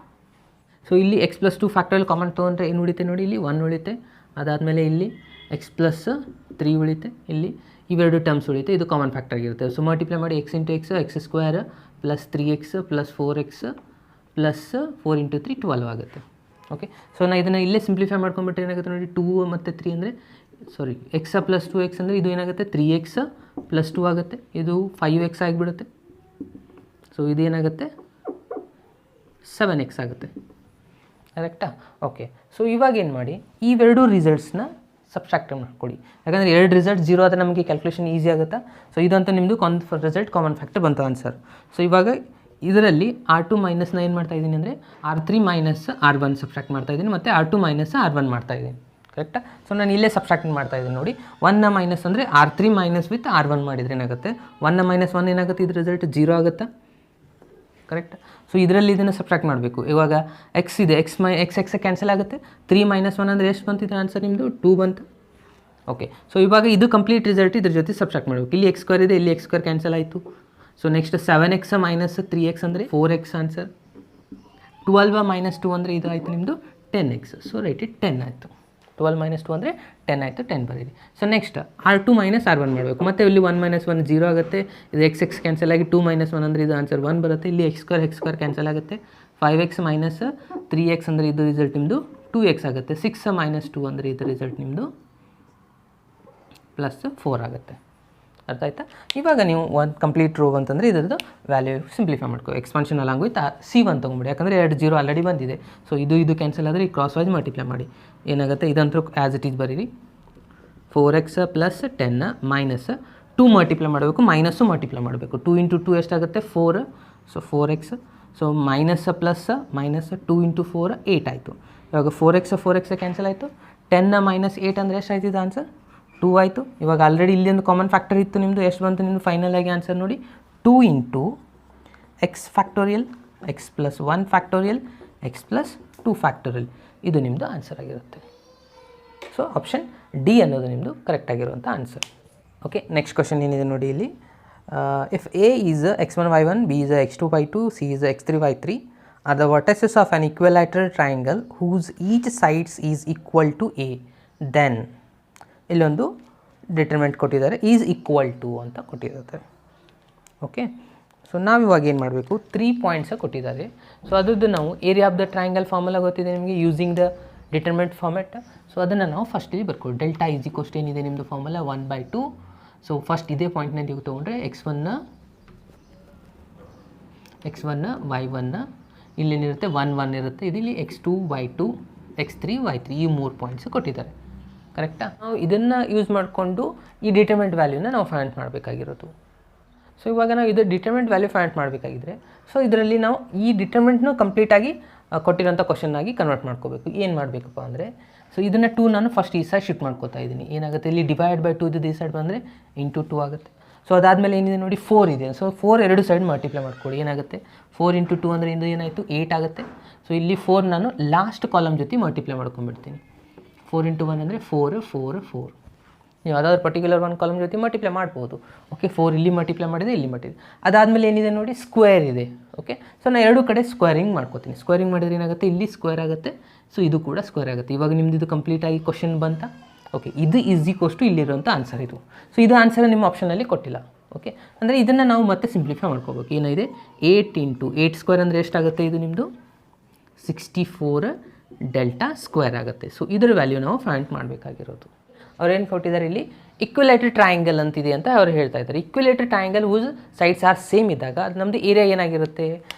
ಸೊ ಇಲ್ಲಿ ಎಕ್ಸ್ ಪ್ಲಸ್ 2 ಫ್ಯಾಕ್ಟೋರಿಯಲ್ ಕಾಮನ್ ತೊಗೊಂಡ್ರೆ ಏನು ಉಳಿಯುತ್ತೆ ನೋಡಿ, ಇಲ್ಲಿ 1 ಉಳಿಯುತ್ತೆ. ಅದಾದಮೇಲೆ ಇಲ್ಲಿ ಎಕ್ಸ್ ಪ್ಲಸ್ 3 ಉಳಿಯುತ್ತೆ, ಇಲ್ಲಿ ಇವೆರಡು ಟರ್ಮ್ಸ್ ಉಳಿಯುತ್ತೆ, ಇದು ಕಾಮನ್ ಫ್ಯಾಕ್ಟರ್ ಆಗಿರುತ್ತೆ. ಸೊ ಮಲ್ಟಿಪ್ಲೈ ಮಾಡಿ X into X, X square plus 3x plus 4x plus 4 into 3 12 ಆಗುತ್ತೆ. ಓಕೆ, ಸೊ ನಾನು ಇದನ್ನು ಇಲ್ಲೇ ಸಿಂಪ್ಲಿಫೈ ಮಾಡ್ಕೊಂಡ್ಬಿಟ್ರೆ ಏನಾಗುತ್ತೆ ನೋಡಿ, 2 ಮತ್ತು 3 ಅಂದರೆ ಎಕ್ಸ್ ಪ್ಲಸ್ 2x ಅಂದರೆ ಇದು ಏನಾಗುತ್ತೆ 3x ಪ್ಲಸ್ 2 ಆಗುತ್ತೆ, ಇದು 5x ಆಗಿಬಿಡುತ್ತೆ. ಸೊ ಇದೇನಾಗುತ್ತೆ 7x ಆಗುತ್ತೆ. ಕರೆಕ್ಟಾ? ಓಕೆ, ಸೊ ಇವಾಗ ಏನು ಮಾಡಿ, ಇವೆರಡು ರಿಸಲ್ಟ್ಸ್ನ ಸಬ್ಸ್ಟ್ರಾಕ್ಟ್ ಮಾಡ್ಕೊಳ್ಳಿ. ಯಾಕಂದರೆ ಎರಡು ರಿಸಲ್ಟ್ 0 ಆದರೆ ನಮಗೆ ಕ್ಯಾಲ್ಕುಲೇಷನ್ ಈಸಿ ಆಗುತ್ತಾ. ಸೊ ಇದಂತೂ ನಿಮ್ಮದು ರಿಸಲ್ಟ್ ಕಾಮನ್ ಫ್ಯಾಕ್ಟರ್ ಬಂತು ಆನ್ಸರ್. ಸೊ ಇವಾಗ ಇದರಲ್ಲಿ R2 ಮೈನಸ್ನ ಏನು ಮಾಡ್ತಾ ಇದ್ದೀನಿ ಅಂದರೆ R3 ಮೈನಸ್ R1 ಸಬ್ಸ್ಟ್ರಾಕ್ಟ್ ಮಾಡ್ತಾ ಇದ್ದೀನಿ, ಮತ್ತು R2 ಮೈನಸ್ R1 ಮಾಡ್ತಾ ಇದ್ದೀನಿ. ಕರೆಕ್ಟಾ? ಸೊ ನಾನು ಇಲ್ಲೇ ಸಬ್ಸ್ಟ್ರಾಕ್ಟ್ ಮಾಡ್ತಾ ಇದ್ದೀನಿ ನೋಡಿ. 1ನ ಮೈನಸ್ ಅಂದರೆ R3 ಮೈನಸ್ ವಿತ್ R1 ಮಾಡಿದರೆ ಏನಾಗುತ್ತೆ, 1ನ ಮೈನಸ್ 1 ಏನಾಗುತ್ತೆ, ಇದು ರಿಸಲ್ಟ್ 0 ಆಗುತ್ತಾ. ಕರೆಕ್ಟ್? ಸೊ ಇದರಲ್ಲಿ ಇದನ್ನು ಸಬ್ಸ್ಟ್ರಾಕ್ಟ್ ಮಾಡಬೇಕು. ಇವಾಗ ಎಕ್ಸ್ ಇದೆ, ಎಕ್ಸ್ ಕ್ಯಾನ್ಸಲ್ ಆಗುತ್ತೆ. 3 ಮೈನಸ್ 1 ಅಂದರೆ ಎಷ್ಟು ಬಂತಿದೆ ಆನ್ಸರ್ ನಿಮ್ಮದು 2 ಬಂತು. ಓಕೆ, ಸೊ ಇವಾಗ ಇದು ಕಂಪ್ಲೀಟ್ ರಿಸಲ್ಟ್ ಇದ್ರ ಜೊತೆ ಸಬ್ಸ್ಟ್ರಾಕ್ಟ್ ಮಾಡಬೇಕು. ಇಲ್ಲಿ ಎಕ್ಸ್ ಸ್ಕ್ವೇರ್ ಇದೆ, ಇಲ್ಲಿ ಎಕ್ಸ್ ಸ್ಕ್ವೇರ್ ಕ್ಯಾನ್ಸಲ್ ಆಯಿತು. So next 7x minus 3x ಅಂದರೆ 4x ಆನ್ಸರ್. 12 ಮೈನಸ್ 2 ಅಂದರೆ ಇದು ಆಯಿತು ನಿಮ್ಮದು 10x. ಸೊ ರೈಟ್ ಇಟ್ 10 ಆಯಿತು. 12 ಮೈನಸ್ 2 ಅಂದರೆ 10 ಆಯಿತು, 10 ಬರೀರಿ. So next R2 minus R1 ಮಾಡಬೇಕು. ಮತ್ತು ಇಲ್ಲಿ 1 ಮೈನಸ್ 1 0 ಆಗುತ್ತೆ, ಇದು ಎಕ್ಸ್ ಕ್ಯಾನ್ಸಲ್ ಆಗಿ 2 ಮೈನಸ್ 1 ಅಂದರೆ ಇದು ಆನ್ಸರ್ 1 ಬರುತ್ತೆ. ಇಲ್ಲಿ ಎಕ್ಸ್ ಸ್ಕ್ವೇರ್ ಕ್ಯಾನ್ಸಲ್ ಆಗುತ್ತೆ. 5x ಮೈನಸ್ 3x ಅಂದರೆ ಇದು ರಿಸಲ್ಟ್ ನಿಮ್ಮದು 2x ಆಗುತ್ತೆ. 6 ಮೈನಸ್ 2 ಅಂದರೆ ಇದು ರಿಸಲ್ಟ್ ನಿಮ್ಮದು ಪ್ಲಸ್ 4 ಆಗುತ್ತೆ. ಅರ್ಥ ಆಯ್ತಾ? ಇವಾಗ ನೀವು ಒಂದು ಕಂಪ್ಲೀಟ್ ರೋ ಅಂತಂದರೆ ಇದರದ್ದು ವ್ಯಾಲ್ಯೂ ಸಿಂಪ್ಲಿಫೈ ಮಾಡ್ಕೋ. ಎಕ್ಸ್ಪಾನ್ಷನ್ ಅಲಾಂಗ್ ವಿತ್ C1 ತೊಗೊಂಬಿಡಿ, ಯಾಕಂದರೆ 2 0 ಆಲ್ರೆಡಿ ಬಂದಿದೆ. ಸೊ ಇದು ಕ್ಯಾನ್ಸಲ್ ಆದರೆ ಈ ಕ್ರಾಸ್ ವೈಸ್ ಮಲ್ಟಿಪ್ಲೈ ಮಾಡಿ ಏನಾಗುತ್ತೆ, ಇದಂತೂ ಆ್ಯಸ್ ಇಟ್ ಈಸ್ ಬರೀರಿ. 4x ಪ್ಲಸ್ 10 ಮೈನಸ್ 2 ಮಲ್ಟಿಪ್ಲೈ ಮಾಡಬೇಕು, ಮೈನಸ್ಸು ಮಲ್ಟಿಪ್ಲೈ ಮಾಡಬೇಕು. 2 ಇಂಟು 2 ಎಷ್ಟಾಗುತ್ತೆ 4. So 4x. So minus plus minus 2 into 4 8 ಆಯಿತು. ಇವಾಗ 4x ಕ್ಯಾನ್ಸಲ್ ಆಯಿತು. 10 ಮೈನಸ್ 8 ಅಂದರೆ ಎಷ್ಟು ಆಯ್ತು ಇದು ಆನ್ಸರ್ 2 ಆಯಿತು. ಇವಾಗ ಆಲ್ರೆಡಿ ಇಲ್ಲಿ ಒಂದು ಕಾಮನ್ ಫ್ಯಾಕ್ಟರ್ ಇತ್ತು ನಿಮ್ಮದು, ಎಷ್ಟು ಬಂತು ನಿಮ್ಮದು ಫೈನಲ್ ಆಗಿ ಆನ್ಸರ್ ನೋಡಿ 2 into X factorial, X plus 1 factorial, X plus 2 factorial, ಇದು ನಿಮ್ಮದು ಆನ್ಸರ್ ಆಗಿರುತ್ತೆ. ಸೊ ಆಪ್ಷನ್ ಡಿ ಅನ್ನೋದು ನಿಮ್ಮದು ಕರೆಕ್ಟ್ ಆಗಿರುವಂಥ ಆನ್ಸರ್. ಓಕೆ, ನೆಕ್ಸ್ಟ್ ಕ್ವಶನ್ ಏನಿದೆ ನೋಡಿ ಇಲ್ಲಿ. If A is x1 y1, b is x2 y2, c is x3 y3 are the vertices of an equilateral triangle whose each sides is equal to a, then ಇಲ್ಲೊಂದು ಡಿಟರ್ಮೆಂಟ್ ಕೊಟ್ಟಿದ್ದಾರೆ, is equal to ಅಂತ ಕೊಟ್ಟಿದ್ದಾರೆ. Okay, so ನಾವು ಇವಾಗ ಏನು ಮಾಡಬೇಕು, 3 points ಕೊಟ್ಟಿದ್ದಾರೆ. So ಅದ್ರದ್ದು ನಾವು area of the triangle formula ಗೊತ್ತಿದೆ ನಿಮಗೆ, ಯೂಸಿಂಗ್ ದ ಡಿಟರ್ಮೆಂಟ್ ಫಾರ್ಮೆಟ್. ಸೊ ಅದನ್ನು ನಾವು ಫಸ್ಟಿಗೆ ಬರ್ಕೊಳ್ಳಿ. ಡೆಲ್ಟಾ ಈಸ್ ಈಕ್ವಲ್ಸ್ ಏನಿದೆ ನಿಮ್ಮದು ಫಾರ್ಮುಲಾ 1/2. ಸೊ ಫಸ್ಟ್ ಇದೇ ಪಾಯಿಂಟ್ನ ನೀವು ತೊಗೊಂಡ್ರೆ x1 y1 ಇಲ್ಲೇನಿರುತ್ತೆ 1 1 ಇರುತ್ತೆ, ಇಲ್ಲಿ x2 y2 x3 y3 ಈ 3 ಪಾಯಿಂಟ್ಸ್ ಕೊಟ್ಟಿದ್ದಾರೆ. ಕರೆಕ್ಟಾ? ನಾವು ಇದನ್ನು ಯೂಸ್ ಮಾಡಿಕೊಂಡು ಈ ಡಿಟರ್ಮೆಂಟ್ ವ್ಯಾಲ್ಯೂನ ನಾವು ಫೈಂಡ್ ಮಾಡಬೇಕಾಗಿರೋದು. ಸೊ ಇವಾಗ ನಾವು ಇದು ಡಿಟರ್ಮೆಂಟ್ ವ್ಯಾಲ್ಯೂ ಫೈಂಡ್ ಮಾಡಬೇಕಾಗಿದ್ರೆ, ಸೊ ಇದರಲ್ಲಿ ನಾವು ಈ ಡಿಟರ್ಮೆಂಟ್ನು ಕಂಪ್ಲೀಟಾಗಿ ಕೊಟ್ಟಿರೋಂಥ ಕ್ವಶನ್ನಾಗಿ ಕನ್ವರ್ಟ್ ಮಾಡ್ಕೋಬೇಕು. ಏನು ಮಾಡಬೇಕಪ್ಪ ಅಂದರೆ, ಸೊ ಇದನ್ನು 2 ನಾನು ಫಸ್ಟ್ ಈ ಸೈಡ್ ಶಿಫ್ಟ್ ಮಾಡ್ಕೋತಾ ಇದ್ದೀನಿ. ಏನಾಗುತ್ತೆ, ಇಲ್ಲಿ ಡಿವೈಡ್ ಬೈ 2 ಇದು ಈ ಸೈಡ್ ಬಂದರೆ ಇಂಟು 2 ಆಗುತ್ತೆ. ಸೊ ಅದಾದಮೇಲೆ ಏನಿದೆ ನೋಡಿ 4 ಇದೆ. ಸೊ 4 ಎರಡು ಸೈಡ್ ಮಲ್ಟಿಪ್ಲೈ ಮಾಡ್ಕೊಳ್ಳಿ. ಏನಾಗುತ್ತೆ 4 ಇಂಟು 2 ಅಂದರೆ ಇದು ಏನಾಯಿತು 8 ಆಗುತ್ತೆ. ಸೊ ಇಲ್ಲಿ 4 ನಾನು ಲಾಸ್ಟ್ ಕಾಲಮ್ ಜೊತೆ ಮಲ್ಟಿಪ್ಲೈ ಮಾಡ್ಕೊಂಡ್ಬಿಡ್ತೀನಿ. 4 ಇಂಟು 1 ಅಂದರೆ 4 4 4. ನೀವು ಯಾವುದಾದ್ರು ಪರ್ಟಿಕ್ಯುಲರ್ ಒಂದು ಕಾಲಮ್ ಜೊತೆ ಮಲ್ಟಿಪ್ಲೈ ಮಾಡ್ಬೋದು. ಓಕೆ, 4 ಇಲ್ಲಿ ಮಲ್ಟಿಪ್ಲೈ ಮಾಡಿದೆ, ಇಲ್ಲಿ ಮಾಡಿದೆ. ಅದಾದಮೇಲೆ ಏನಿದೆ ನೋಡಿ ಸ್ಕ್ವೇರ್ ಇದೆ. ಓಕೆ, ಸೊ ನಾನು ಎರಡು ಕಡೆ ಸ್ಕ್ವೇರಿಂಗ್ ಮಾಡ್ಕೋತೀನಿ. ಸ್ಕ್ವೇರಿಂಗ್ ಮಾಡಿದ್ರೆ ಏನಾಗುತ್ತೆ, ಇಲ್ಲಿ ಸ್ಕ್ವೇರ್ ಆಗುತ್ತೆ, ಸೊ ಇದು ಕೂಡ ಸ್ಕ್ವೇರ್ ಆಗುತ್ತೆ. ಇವಾಗ ನಿಮ್ಮದು ಇದು ಕಂಪ್ಲೀಟಾಗಿ ಕ್ವಶನ್ ಬಂತ. ಓಕೆ, ಇದು ಈಸ್ ಈಕ್ವಲ್ಸ್ ಟು ಇಲ್ಲಿರುವಂಥ ಆನ್ಸರ್ ಇದು. ಸೊ ಇದು ಆನ್ಸರ್ ನಿಮ್ಮ ಆಪ್ಷನಲ್ಲಿ ಕೊಟ್ಟಿಲ್ಲ. ಓಕೆ, ಅಂದರೆ ಇದನ್ನು ನಾವು ಮತ್ತೆ ಸಿಂಪ್ಲಿಫೈ ಮಾಡ್ಕೋಬೇಕು. ಏನಿದೆ 8 ಇಂಟು 8 ಸ್ಕ್ವೇರ್ ಅಂದರೆ ಎಷ್ಟಾಗುತ್ತೆ, ಇದು ನಿಮ್ಮದು 64 ಡೆಲ್ಟಾ ಸ್ಕ್ವೇರ್ ಆಗುತ್ತೆ. ಸೊ ಇದರ ವ್ಯಾಲ್ಯೂ ನಾವು ಫೈಂಡ್ ಮಾಡಬೇಕಾಗಿರೋದು. ಅವ್ರೇನು ಕೊಟ್ಟಿದ್ದಾರೆ ಇಲ್ಲಿ ಇಕ್ವಿಲೇಟರ್ ಟ್ರಯಾಂಗಲ್ ಅಂತಿದೆ ಅಂತ ಅವ್ರು ಹೇಳ್ತಾ ಇದ್ದಾರೆ. Equilateral triangle whose sides are same ಇದ್ದಾಗ ಅದು ನಮ್ಮದು ಏರಿಯಾ ಏನಾಗಿರುತ್ತೆ,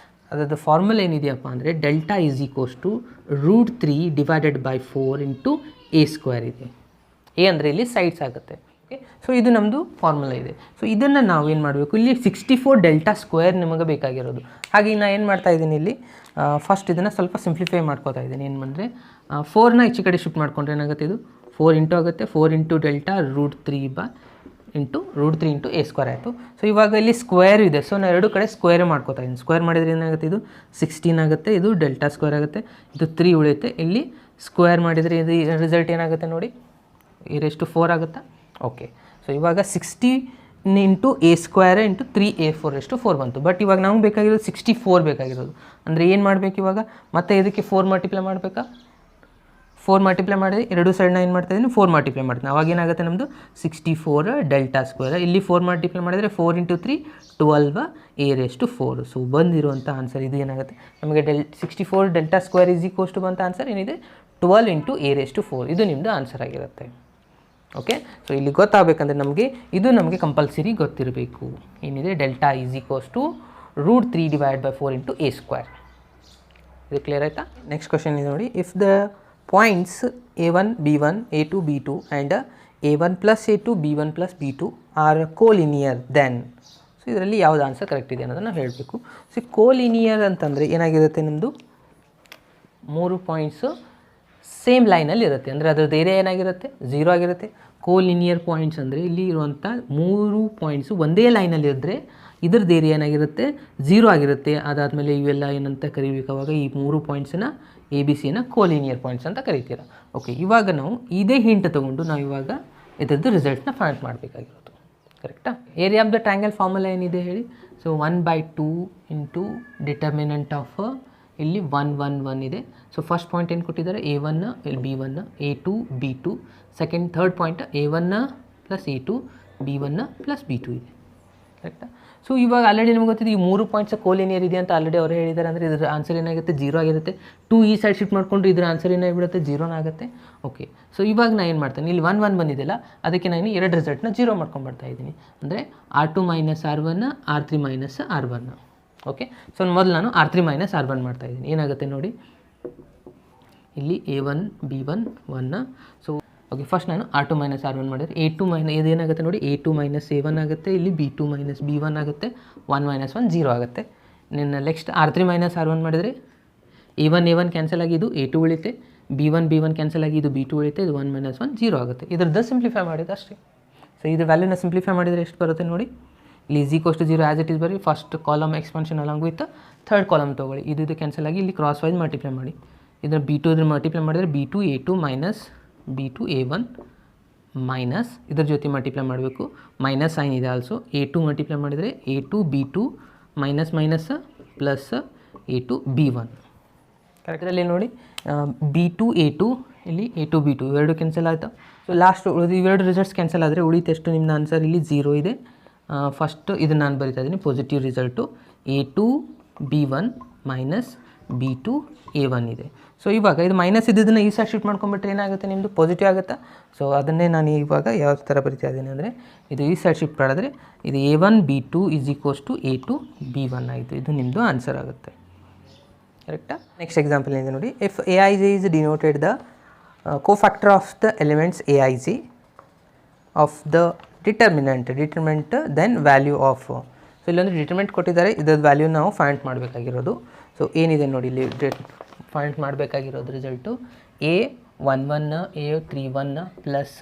ಅದರದ್ದು ಫಾರ್ಮುಲಾ ಏನಿದೆಯಪ್ಪ ಅಂದರೆ delta is equals to √3 divided by 4 into A square ಇದೆ. ಎ ಅಂದರೆ ಇಲ್ಲಿ ಸೈಡ್ಸ್ ಆಗುತ್ತೆ. ಓಕೆ, ಸೊ ಇದು ನಮ್ಮದು ಫಾರ್ಮುಲಾ ಇದೆ. ಸೊ ಇದನ್ನು ನಾವು ಏನು ಮಾಡಬೇಕು, ಇಲ್ಲಿ 64 ಡೆಲ್ಟಾ ಸ್ಕ್ವೇರ್ ನಿಮಗೆ ಬೇಕಾಗಿರೋದು. ಹಾಗೆ ನಾನು ಏನು ಮಾಡ್ತಾ ಇದ್ದೀನಿ ಇಲ್ಲಿ ಫಸ್ಟ್ ಇದನ್ನು ಸ್ವಲ್ಪ ಸಿಂಪ್ಲಿಫೈ ಮಾಡ್ಕೋತಾ ಇದ್ದೀನಿ. ಏನು ಅಂದರೆ 4ನ ಈಚೆ ಕಡೆ ಶಿಫ್ಟ್ ಮಾಡ್ಕೊಂಡ್ರೆ ಏನಾಗುತ್ತೆ, ಇದು 4 ಇಂಟು ಆಗುತ್ತೆ. 4 into delta √3 into A square ಆಯಿತು. ಸೊ ಇವಾಗ ಇಲ್ಲಿ ಸ್ಕ್ವೇರ್ ಇದೆ, ಸೊ ನಾನು ಎರಡು ಕಡೆ ಸ್ಕ್ವೇರ್ ಮಾಡ್ಕೋತಾ ಇದ್ದೀನಿ. ಸ್ಕ್ವೇರ್ ಮಾಡಿದರೆ ಏನಾಗುತ್ತೆ, ಇದು 16 ಆಗುತ್ತೆ, ಇದು ಡೆಲ್ಟಾ ಸ್ಕ್ವೇರ್ ಆಗುತ್ತೆ, ಇದು 3 ಉಳಿಯುತ್ತೆ. ಇಲ್ಲಿ ಸ್ಕ್ವೇರ್ ಮಾಡಿದರೆ ಇದು ರಿಸಲ್ಟ್ ಏನಾಗುತ್ತೆ ನೋಡಿ, e⁴ ಆಗುತ್ತಾ. ಓಕೆ, ಸೊ ಇವಾಗ 16 into A square into 3a⁴ ಬಂತು. ಬಟ್ ಇವಾಗ ನಮ್ಗೆ ಬೇಕಾಗಿರೋದು 64 ಬೇಕಾಗಿರೋದು. ಅಂದರೆ ಏನು ಮಾಡಬೇಕು ಇವಾಗ, ಮತ್ತೆ ಇದಕ್ಕೆ 4 ಮಲ್ಟಿಪ್ಲೈ ಮಾಡಬೇಕಾ. 4 ಮಲ್ಟಿಪ್ಲೈ ಮಾಡಿದ್ರೆ ಎರಡು ಸೈಡ್ನ ಏನು ಮಾಡ್ತಾಯಿದ್ದೀನಿ, 4 ಮಲ್ಟಿಪ್ಲೈ ಮಾಡ್ತೀನಿ. ಅವಾಗ ಏನಾಗುತ್ತೆ ನಮ್ಮದು 64 ಡೆಲ್ಟಾ ಸ್ಕ್ವೇರ್. ಇಲ್ಲಿ 4 ಮಲ್ಟಿಪ್ಲೈ ಮಾಡಿದರೆ 4 ಇಂಟು 3 12a⁴. ಸೊ ಬಂದಿರುವಂಥ ಆನ್ಸರ್ ಇದು ಏನಾಗುತ್ತೆ ನಮಗೆ 64 delta square is equals to ಬಂತ ಆನ್ಸರ್ ಏನಿದೆ 12 ಇಂಟು a⁴. ಇದು ನಿಮ್ಮದು ಆನ್ಸರ್ ಆಗಿರುತ್ತೆ. ಓಕೆ, ಸೊ ಇಲ್ಲಿ ಗೊತ್ತಾಗಬೇಕಂದ್ರೆ ನಮಗೆ ಕಂಪಲ್ಸರಿ ಗೊತ್ತಿರಬೇಕು. ಏನಿದೆ, delta is equals to √3 divide by 4 into A square. ಇದು ಕ್ಲಿಯರ್ ಆಯಿತಾ. ನೆಕ್ಸ್ಟ್ ಕ್ವಶನ್ ಇದೆ ನೋಡಿ, if the points a1 b1 a2 b2 and a1 plus a2 b1 plus b2 are collinear then. So ಇದರಲ್ಲಿ ಯಾವ್ದು answer correct ಇದೆ ಅನ್ನೋದನ್ನು ಹೇಳಬೇಕು. So ಕೋಲಿನಿಯರ್ ಅಂತಂದರೆ ಏನಾಗಿರುತ್ತೆ, ನಮ್ಮದು 3 ಪಾಯಿಂಟ್ಸು ಸೇಮ್ ಲೈನಲ್ಲಿ ಇರುತ್ತೆ. ಅಂದರೆ ಅದರದ್ದು ಏರಿಯಾ ಏನಾಗಿರುತ್ತೆ, 0 ಆಗಿರುತ್ತೆ. ಕೋಲಿನಿಯರ್ ಪಾಯಿಂಟ್ಸ್ ಅಂದರೆ ಇಲ್ಲಿ ಇರುವಂಥ 3 ಪಾಯಿಂಟ್ಸು ಒಂದೇ ಲೈನಲ್ಲಿ ಇದ್ದರೆ ಇದ್ರದ್ದು ಏರಿಯಾ ಏನಾಗಿರುತ್ತೆ, 0 ಆಗಿರುತ್ತೆ. ಅದಾದಮೇಲೆ ಇವೆಲ್ಲ ಏನಂತ ಕರಿಬೇಕು, ಅವಾಗ ಈ 3 ಪಾಯಿಂಟ್ಸನ್ನ ABC ಕೋಲಿನಿಯರ್ ಪಾಯಿಂಟ್ಸ್ ಅಂತ ಕರಿತೀರ. ಓಕೆ, ಇವಾಗ ನಾವು ಇದೇ ಹಿಂಟ್ ತೊಗೊಂಡು ನಾವು ಇವಾಗ ಇದರದ್ದು ರಿಸಲ್ಟ್ನ ಫೈಂಡ್ ಮಾಡಬೇಕಾಗಿರೋದು. ಕರೆಕ್ಟಾ. Area of the triangle formula ಏನಿದೆ ಹೇಳಿ. ಸೊ 1/2 ಇಂಟು ಡಿಟರ್ಮಿನೆಂಟ್ ಆಫ್ ಇಲ್ಲಿ 1 1 1 ಇದೆ. ಸೊ ಫಸ್ಟ್ ಪಾಯಿಂಟ್ ಏನು ಕೊಟ್ಟಿದ್ದಾರೆ, a1 ಇಲ್ಲಿ b1 a2 b2. Third point a1 plus a2 b1 plus b2 ಇದೆ. ಕರೆಕ್ಟಾ. ಸೊ ಇವಾಗ ಆಲ್ರೆಡಿ ನಮ್ಗೆ ಗೊತ್ತಿದೆ ಈ 3 ಪಾಯಿಂಟ್ಸ್ ಕೋಲಿನಿಯರ್ ಇದೆ ಅಂತ ಆಲ್ರೆಡಿ ಅವರು ಹೇಳಿದ್ದಾರೆ. ಅಂದರೆ ಇದರ ಆನ್ಸರ್ ಏನಾಗುತ್ತೆ, 0 ಆಗಿರುತ್ತೆ. 2 ಈ ಸೈಡ್ ಶಿಫ್ಟ್ ಮಾಡಿಕೊಂಡ್ರೆ ಇದರ ಆನ್ಸರ್ ಏನಾಗಿಬಿಡುತ್ತೆ, 0 ಆಗುತ್ತೆ. ಓಕೆ, ಸೊ ಇವಾಗ ನಾನು ಏನು ಮಾಡ್ತೇನೆ, ಇಲ್ಲಿ 1 1 ಬಂದಿದೆಯಲ್ಲ, ಅದಕ್ಕೆ ನಾನು ಎರಡು ರಿಸಲ್ಟ್ನ 0 ಮಾಡ್ಕೊಂಡ್ಬರ್ತಾ ಇದ್ದೀನಿ. ಅಂದರೆ R2 minus R1 R3 minus R1. Okay, so ಮೊದಲು ನಾನು R3 ಮೈನಸ್ R1 ಮಾಡ್ತಾಯಿದ್ದೀನಿ. ಏನಾಗುತ್ತೆ ನೋಡಿ, ಇಲ್ಲಿ a1 b1 1. So okay, first ನಾನು R2 ಮೈನಸ್ R1 ಮಾಡಿದರೆ a2 ಮೈನಸ್ ಇದೇನಾಗುತ್ತೆ ನೋಡಿ, a2 ಮೈನಸ್ a1 ಆಗುತ್ತೆ. ಇಲ್ಲಿ b2 ಮೈನಸ್ b1 ಆಗುತ್ತೆ. 1 ಮೈನಸ್ 1 0 ಆಗುತ್ತೆ. ನೆಕ್ಸ್ಟ್ R3 ಮೈನಸ್ R1 ಮಾಡಿದರೆ a1 ಕ್ಯಾನ್ಸಲ್ ಆಗಿ ಇದು a2 ಉಳಿತೆ, b1 ಕ್ಯಾನ್ಸಲ್ ಆಗಿ ಇದು b2 ಉಳಿತೆ, ಇದು 1 ಮೈನಸ್ 1 0 ಆಗುತ್ತೆ. ಇದ್ರದ್ದು ಸಿಂಪ್ಲಿಫೈ ಮಾಡಿದ್ದು ಅಷ್ಟೇ. ಸೊ ಇದು ವ್ಯಾಲ್ಯೂನ ಸಿಂಪ್ಲಿಫೈ ಮಾಡಿದರೆ ಎಷ್ಟು ಬರುತ್ತೆ ನೋಡಿ, ಇಲ್ಲಿ is equals to 0 as it is ಬರೀ first column expansion along with third column ತೊಗೊಳ್ಳಿ. ಇದು ಕ್ಯಾನ್ಸಲ್ ಆಗಿ ಇಲ್ಲಿ ಕ್ರಾಸ್ ವೈಸ್ ಮಲ್ಟಿಪ್ಲೈ ಮಾಡಿ. ಇದನ್ನು b2 ಇದ್ರ ಮಲ್ಟಿಪ್ಲೈ ಮಾಡಿದರೆ b2 a2 minus b2 a1 minus ಇದ್ರ ಜೊತೆ ಮಲ್ಟಿಪ್ಲೈ ಮಾಡಬೇಕು. ಮೈನಸ್ ಸೈನ್ ಇದೆ ಆಲ್ಸೋ. a2 ಮಲ್ಟಿಪ್ಲೈ ಮಾಡಿದರೆ a2 b2 minus minus plus a2 b1. ಕರೆಕ್ಟಲ್ಲಿ ನೋಡಿ, b2 a2 ಇಲ್ಲಿ a2 b2 ಇವೆರಡು ಕ್ಯಾನ್ಸಲ್ ಆಯಿತು. ಸೊ ಲಾಸ್ಟ್ ಇವೆರಡು ರಿಸಲ್ಟ್ಸ್ ಕ್ಯಾನ್ಸಲ್ ಆದರೆ ಉಳಿತೆಷ್ಟು ನಿಮ್ಮ ಆನ್ಸರ್ ಇಲ್ಲಿ 0 ಇದೆ. ಫಸ್ಟ್ ಇದನ್ನು ನಾನು ಬರಿತಾ ಇದ್ದೀನಿ, positive result a2 b1 minus b2 a1 ಇದೆ. ಸೊ ಇವಾಗ ಇದು ಮೈನಸ್ ಇದ್ದದನ್ನು ಈ ಸೈಡ್ ಶಿಫ್ಟ್ ಮಾಡ್ಕೊಂಡ್ಬಿಟ್ರೆ ಏನಾಗುತ್ತೆ, ನಿಮ್ಮದು ಪಾಸಿಟಿವ್ ಆಗುತ್ತಾ. ಸೊ ಅದನ್ನೇ ನಾನು ಇವಾಗ ಯಾವ ಥರ ಬರಿತಾ ಇದ್ದೀನಿ ಅಂದರೆ, ಇದು ಈ ಸೈಡ್ ಶಿಫ್ಟ್ ಮಾಡಿದ್ರೆ ಇದು a1 b2 is equals to a2 b1 ಆಯಿತು. ಇದು ನಿಮ್ಮದು ಆನ್ಸರ್ ಆಗುತ್ತೆ. ಕರೆಕ್ಟಾ. ನೆಕ್ಸ್ಟ್ ಎಕ್ಸಾಂಪಲ್ ಏನಿದೆ ನೋಡಿ, if aij is denoted the cofactor of the elements aij of the determinant then value of. So ಇಲ್ಲೊಂದು ಡಿಟರ್ಮಿನೆಂಟ್ ಕೊಟ್ಟಿದ್ದಾರೆ, ಇದ್ರದ್ದು ವ್ಯಾಲ್ಯೂ ನಾವು ಫೈಂಡ್ ಮಾಡಬೇಕಾಗಿರೋದು. ಸೊ ಏನಿದೆ ನೋಡಿ, ಇಲ್ಲಿ ಫೈಂಡ್ ಮಾಡಬೇಕಾಗಿರೋದು result a11 a31 plus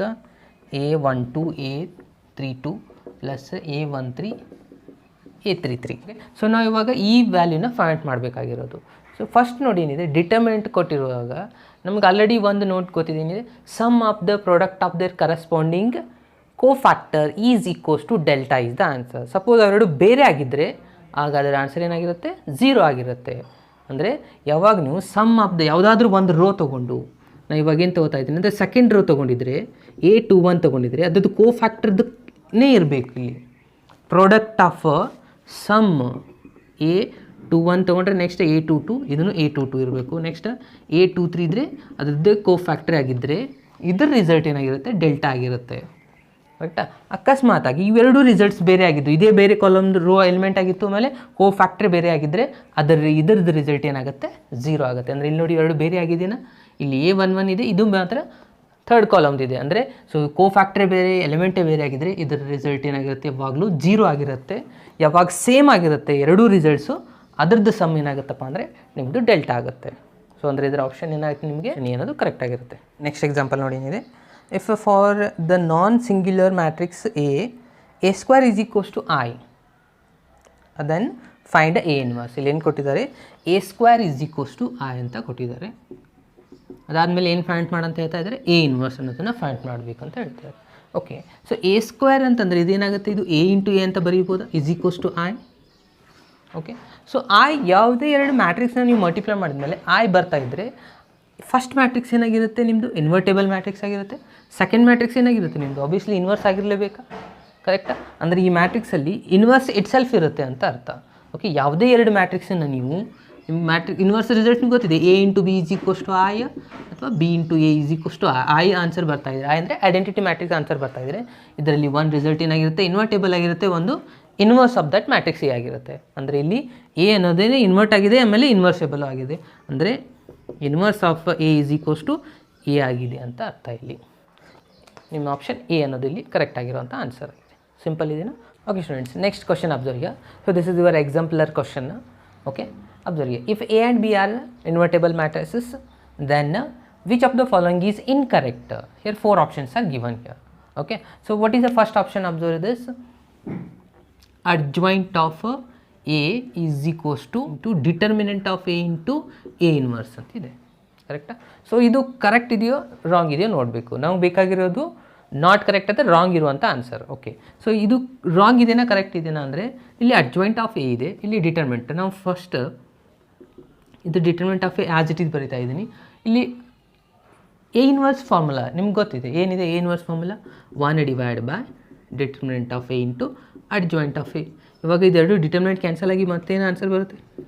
a12 a32 plus a13 a33. So ನಾವು ಇವಾಗ ಈ ವ್ಯಾಲ್ಯೂನ ಫೈಂಡ್ ಮಾಡಬೇಕಾಗಿರೋದು. ಸೊ ಫಸ್ಟ್ ನೋಡಿ ಏನಿದೆ, ಡಿಟರ್ಮಿನೆಂಟ್ ಕೊಟ್ಟಿರುವಾಗ ನಮ್ಗೆ ಆಲ್ರೆಡಿ ಒಂದು ನೋಟ್ ಗೊತ್ತಿದೆ, sum of the product of their corresponding cofactor is equals to delta is the answer. Suppose ಅವೆರಡು ಬೇರೆ ಆಗಿದ್ದರೆ ಆಗ ಅದರ ಆನ್ಸರ್ ಏನಾಗಿರುತ್ತೆ, 0 ಆಗಿರುತ್ತೆ. ಅಂದರೆ ಯಾವಾಗ ನೀವು ಸಮ್ ಆಫ್ ದ ಯಾವುದಾದ್ರೂ ಒಂದು ರೋ ತೊಗೊಂಡು, ನಾನು ಇವಾಗ ಏನು ತೊಗೋತಾ ಇದ್ದೀನಿ ಅಂದರೆ ಸೆಕೆಂಡ್ ರೋ ತೊಗೊಂಡಿದ್ರೆ a21 ತೊಗೊಂಡಿದ್ರೆ ಅದರದ್ದು ಕೋಫ್ಯಾಕ್ಟರ್ನೇ ಇರಬೇಕು. ಇಲ್ಲಿ ಪ್ರಾಡಕ್ಟ್ ಆಫ್ ಸಮ್ a21 ತೊಗೊಂಡ್ರೆ ನೆಕ್ಸ್ಟ್ a22 ಇದನ್ನು a22 ಇರಬೇಕು. ನೆಕ್ಸ್ಟ್ a23 ಇದ್ದರೆ ಅದರದ್ದೇ ಕೋಫ್ಯಾಕ್ಟರ್ ಆಗಿದ್ದರೆ ಇದ್ರ ರಿಸಲ್ಟ್ ಏನಾಗಿರುತ್ತೆ ಡೆಲ್ಟಾ ಆಗಿರುತ್ತೆ. ಕರೆಕ್ಟಾ? ಅಕಸ್ಮಾತಾಗಿ ಇವೆರಡೂ ರಿಸಲ್ಟ್ಸ್ ಬೇರೆ ಆಗಿದ್ದು, ಇದೇ ಬೇರೆ ಕಾಲಮ್ದು ರೋ ಎಲಿಮೆಂಟ್ ಆಗಿತ್ತು, ಆಮೇಲೆ ಕೋ ಫ್ಯಾಕ್ಟ್ರಿ ಬೇರೆ ಆಗಿದ್ದರೆ ಇದ್ರದ್ದು ರಿಸಲ್ಟ್ ಏನಾಗುತ್ತೆ 0 ಆಗುತ್ತೆ. ಅಂದರೆ ಇಲ್ಲಿ ನೋಡಿ ಎರಡು ಬೇರೆ ಆಗಿದೆಯಾ, ಇಲ್ಲಿ A11 ಇದೆ, ಇದು ಮಾತ್ರ ಥರ್ಡ್ ಕಾಲಮ್ದಿದೆ. ಅಂದರೆ ಸೊ ಕೋ ಫ್ಯಾಕ್ಟ್ರಿ ಬೇರೆ ಎಲಿಮೆಂಟೇ ಬೇರೆ ಆಗಿದ್ದರೆ ಇದರ ರಿಸಲ್ಟ್ ಏನಾಗಿರುತ್ತೆ ಯಾವಾಗಲೂ 0 ಆಗಿರುತ್ತೆ. ಯಾವಾಗ ಸೇಮ್ ಆಗಿರುತ್ತೆ ಎರಡೂ ರಿಸಲ್ಟ್ಸು ಅದ್ರದ್ದು ಸಮ್ ಏನಾಗುತ್ತಪ್ಪ ಅಂದರೆ ನಿಮ್ಮದು ಡೆಲ್ಟಾ ಆಗುತ್ತೆ. ಸೊ ಅಂದರೆ ಇದರ ಆಪ್ಷನ್ ಏನಾಗುತ್ತೆ ನಿಮಗೆ ಅನ್ನೋದು ಕರೆಕ್ಟ್ ಆಗಿರುತ್ತೆ. ನೆಕ್ಸ್ಟ್ ಎಕ್ಸಾಂಪಲ್ ನೋಡಿ ಏನಿದೆ, if for the non singular matrix A square is equals to I, then find A inverse. ಇಲ್ಲಿ ಏನು ಕೊಟ್ಟಿದ್ದಾರೆ, A square is equals to I ಅಂತ ಕೊಟ್ಟಿದ್ದಾರೆ. ಅದಾದಮೇಲೆ ಏನು ಫೈಂಡ್ ಮಾಡಂತ ಹೇಳ್ತಾ ಇದ್ದಾರೆ, A ಇನ್ವರ್ಸ್ ಅನ್ನೋದನ್ನು ಫೈಂಡ್ ಮಾಡಬೇಕು ಅಂತ ಹೇಳ್ತಾರೆ. ಓಕೆ, ಸೊ A ಸ್ಕ್ವೇರ್ ಅಂತಂದರೆ ಇದೇನಾಗುತ್ತೆ, ಇದು A ಇಂಟು A ಅಂತ ಬರೀಬೋದಾ, is equals to I. Okay, so I ಯಾವುದೇ ಎರಡು ಮ್ಯಾಟ್ರಿಕ್ಸ್ನ ನೀವು ಮಲ್ಟಿಪ್ಲೈ ಮಾಡಿದ್ಮೇಲೆ I ಬರ್ತಾ ಇದ್ದರೆ ಫಸ್ಟ್ ಮ್ಯಾಟ್ರಿಕ್ಸ್ ಏನಾಗಿರುತ್ತೆ ನಿಮ್ಮದು ಇನ್ವರ್ಟೇಬಲ್ ಮ್ಯಾಟ್ರಿಕ್ಸ್ ಆಗಿರುತ್ತೆ. ಸೆಕೆಂಡ್ ಮ್ಯಾಟ್ರಿಕ್ಸ್ ಏನಾಗಿರುತ್ತೆ ನಿಮ್ಮದು ಆಬ್ವಿಯಸ್ಲಿ ಇನ್ವರ್ಸ್ ಆಗಿರಲೇಬೇಕಾ, ಕರೆಕ್ಟಾ? ಅಂದರೆ ಈ ಮ್ಯಾಟ್ರಿಕ್ಸಲ್ಲಿ ಇನ್ವರ್ಸ್ ಇಟ್ ಸೆಲ್ಫ್ ಇರುತ್ತೆ ಅಂತ ಅರ್ಥ. ಓಕೆ, ಯಾವುದೇ ಎರಡು ಮ್ಯಾಟ್ರಿಕ್ಸನ್ನು ನೀವು ನಿಮ್ಮ ಇನ್ವರ್ಸ್ ರಿಸಲ್ಟ್ ನಿಮ್ಗೆ ಗೊತ್ತಿದೆ, A into B is equals to I ಅಥವಾ B into A is equals to I answer ಬರ್ತಾ ಇದೆ. I ಅಂದರೆ ಐಡೆಂಟಿಟಿ ಮ್ಯಾಟ್ರಿಕ್ಸ್ ಆನ್ಸರ್ ಬರ್ತಾ ಇದ್ದರೆ ಇದರಲ್ಲಿ ಒಂದು ರಿಸಲ್ಟ್ ಏನಾಗಿರುತ್ತೆ ಇನ್ವರ್ಟೇಬಲ್ ಆಗಿರುತ್ತೆ, ಒಂದು inverse of that matrix A ಆಗಿರುತ್ತೆ. ಅಂದರೆ ಇಲ್ಲಿ A ಅನ್ನೋದೇ ಇನ್ವರ್ಟ್ ಆಗಿದೆ, ಆಮೇಲೆ ಇನ್ವರ್ಸೇಬಲ್ ಆಗಿದೆ. ಅಂದರೆ inverse of A is equals to A ಆಗಿದೆ ಅಂತ ಅರ್ಥ. ಇಲ್ಲಿ ನಿಮ್ಮ ಆಪ್ಷನ್ A ಅನ್ನೋದು ಇಲ್ಲಿ ಕರೆಕ್ಟ್ ಆಗಿರುವಂಥ ಆನ್ಸರ್ ಆಗಿದೆ. ಸಿಂಪಲ್ ಇದೆಯಾ? Okay students, next question observe here. So this is your exemplar question. Okay, observe here. If A and B are invertible matrices, then which of the following is incorrect? Here 4 options are given here. Okay, so what is the first option? Observe this. Adjoint of A is equals to determinant of A into A inverse ಅಂತಿದೆ. ಕರೆಕ್ಟಾ? So ಇದು correct ಇದೆಯೋ wrong ಇದೆಯೋ ನೋಡಬೇಕು. ನಾವು ಬೇಕಾಗಿರೋದು not correct ಅಥವಾ wrong ಇರುವಂಥ ಆನ್ಸರ್. ಓಕೆ, ಸೊ ಇದು ರಾಂಗ್ ಇದೆಯಾ ಕರೆಕ್ಟ್ ಇದೆಯಾ ಅಂದರೆ ಇಲ್ಲಿ ಅಡ್ಜಾಯಿಂಟ್ ಆಫ್ ಎ ಇದೆ, ಇಲ್ಲಿ ಡಿಟರ್ಮೆಂಟ್. ನಾವು ಫಸ್ಟ್ ಇದು determinant of A as it is ಬರಿತಾ ಇದ್ದೀನಿ. ಇಲ್ಲಿ ಎ ಇನ್ವರ್ಸ್ ಫಾರ್ಮುಲಾ ನಿಮ್ಗೆ ಗೊತ್ತಿದೆ, ಏನಿದೆ A inverse formula 1 divide by determinant of A into adjoint of A. ಇವಾಗ ಇದೆರಡು ಡಿಟರ್ಮಿನೆಂಟ್ ಕ್ಯಾನ್ಸಲ್ ಆಗಿ ಮತ್ತೇನು ಆನ್ಸರ್ ಬರುತ್ತೆ,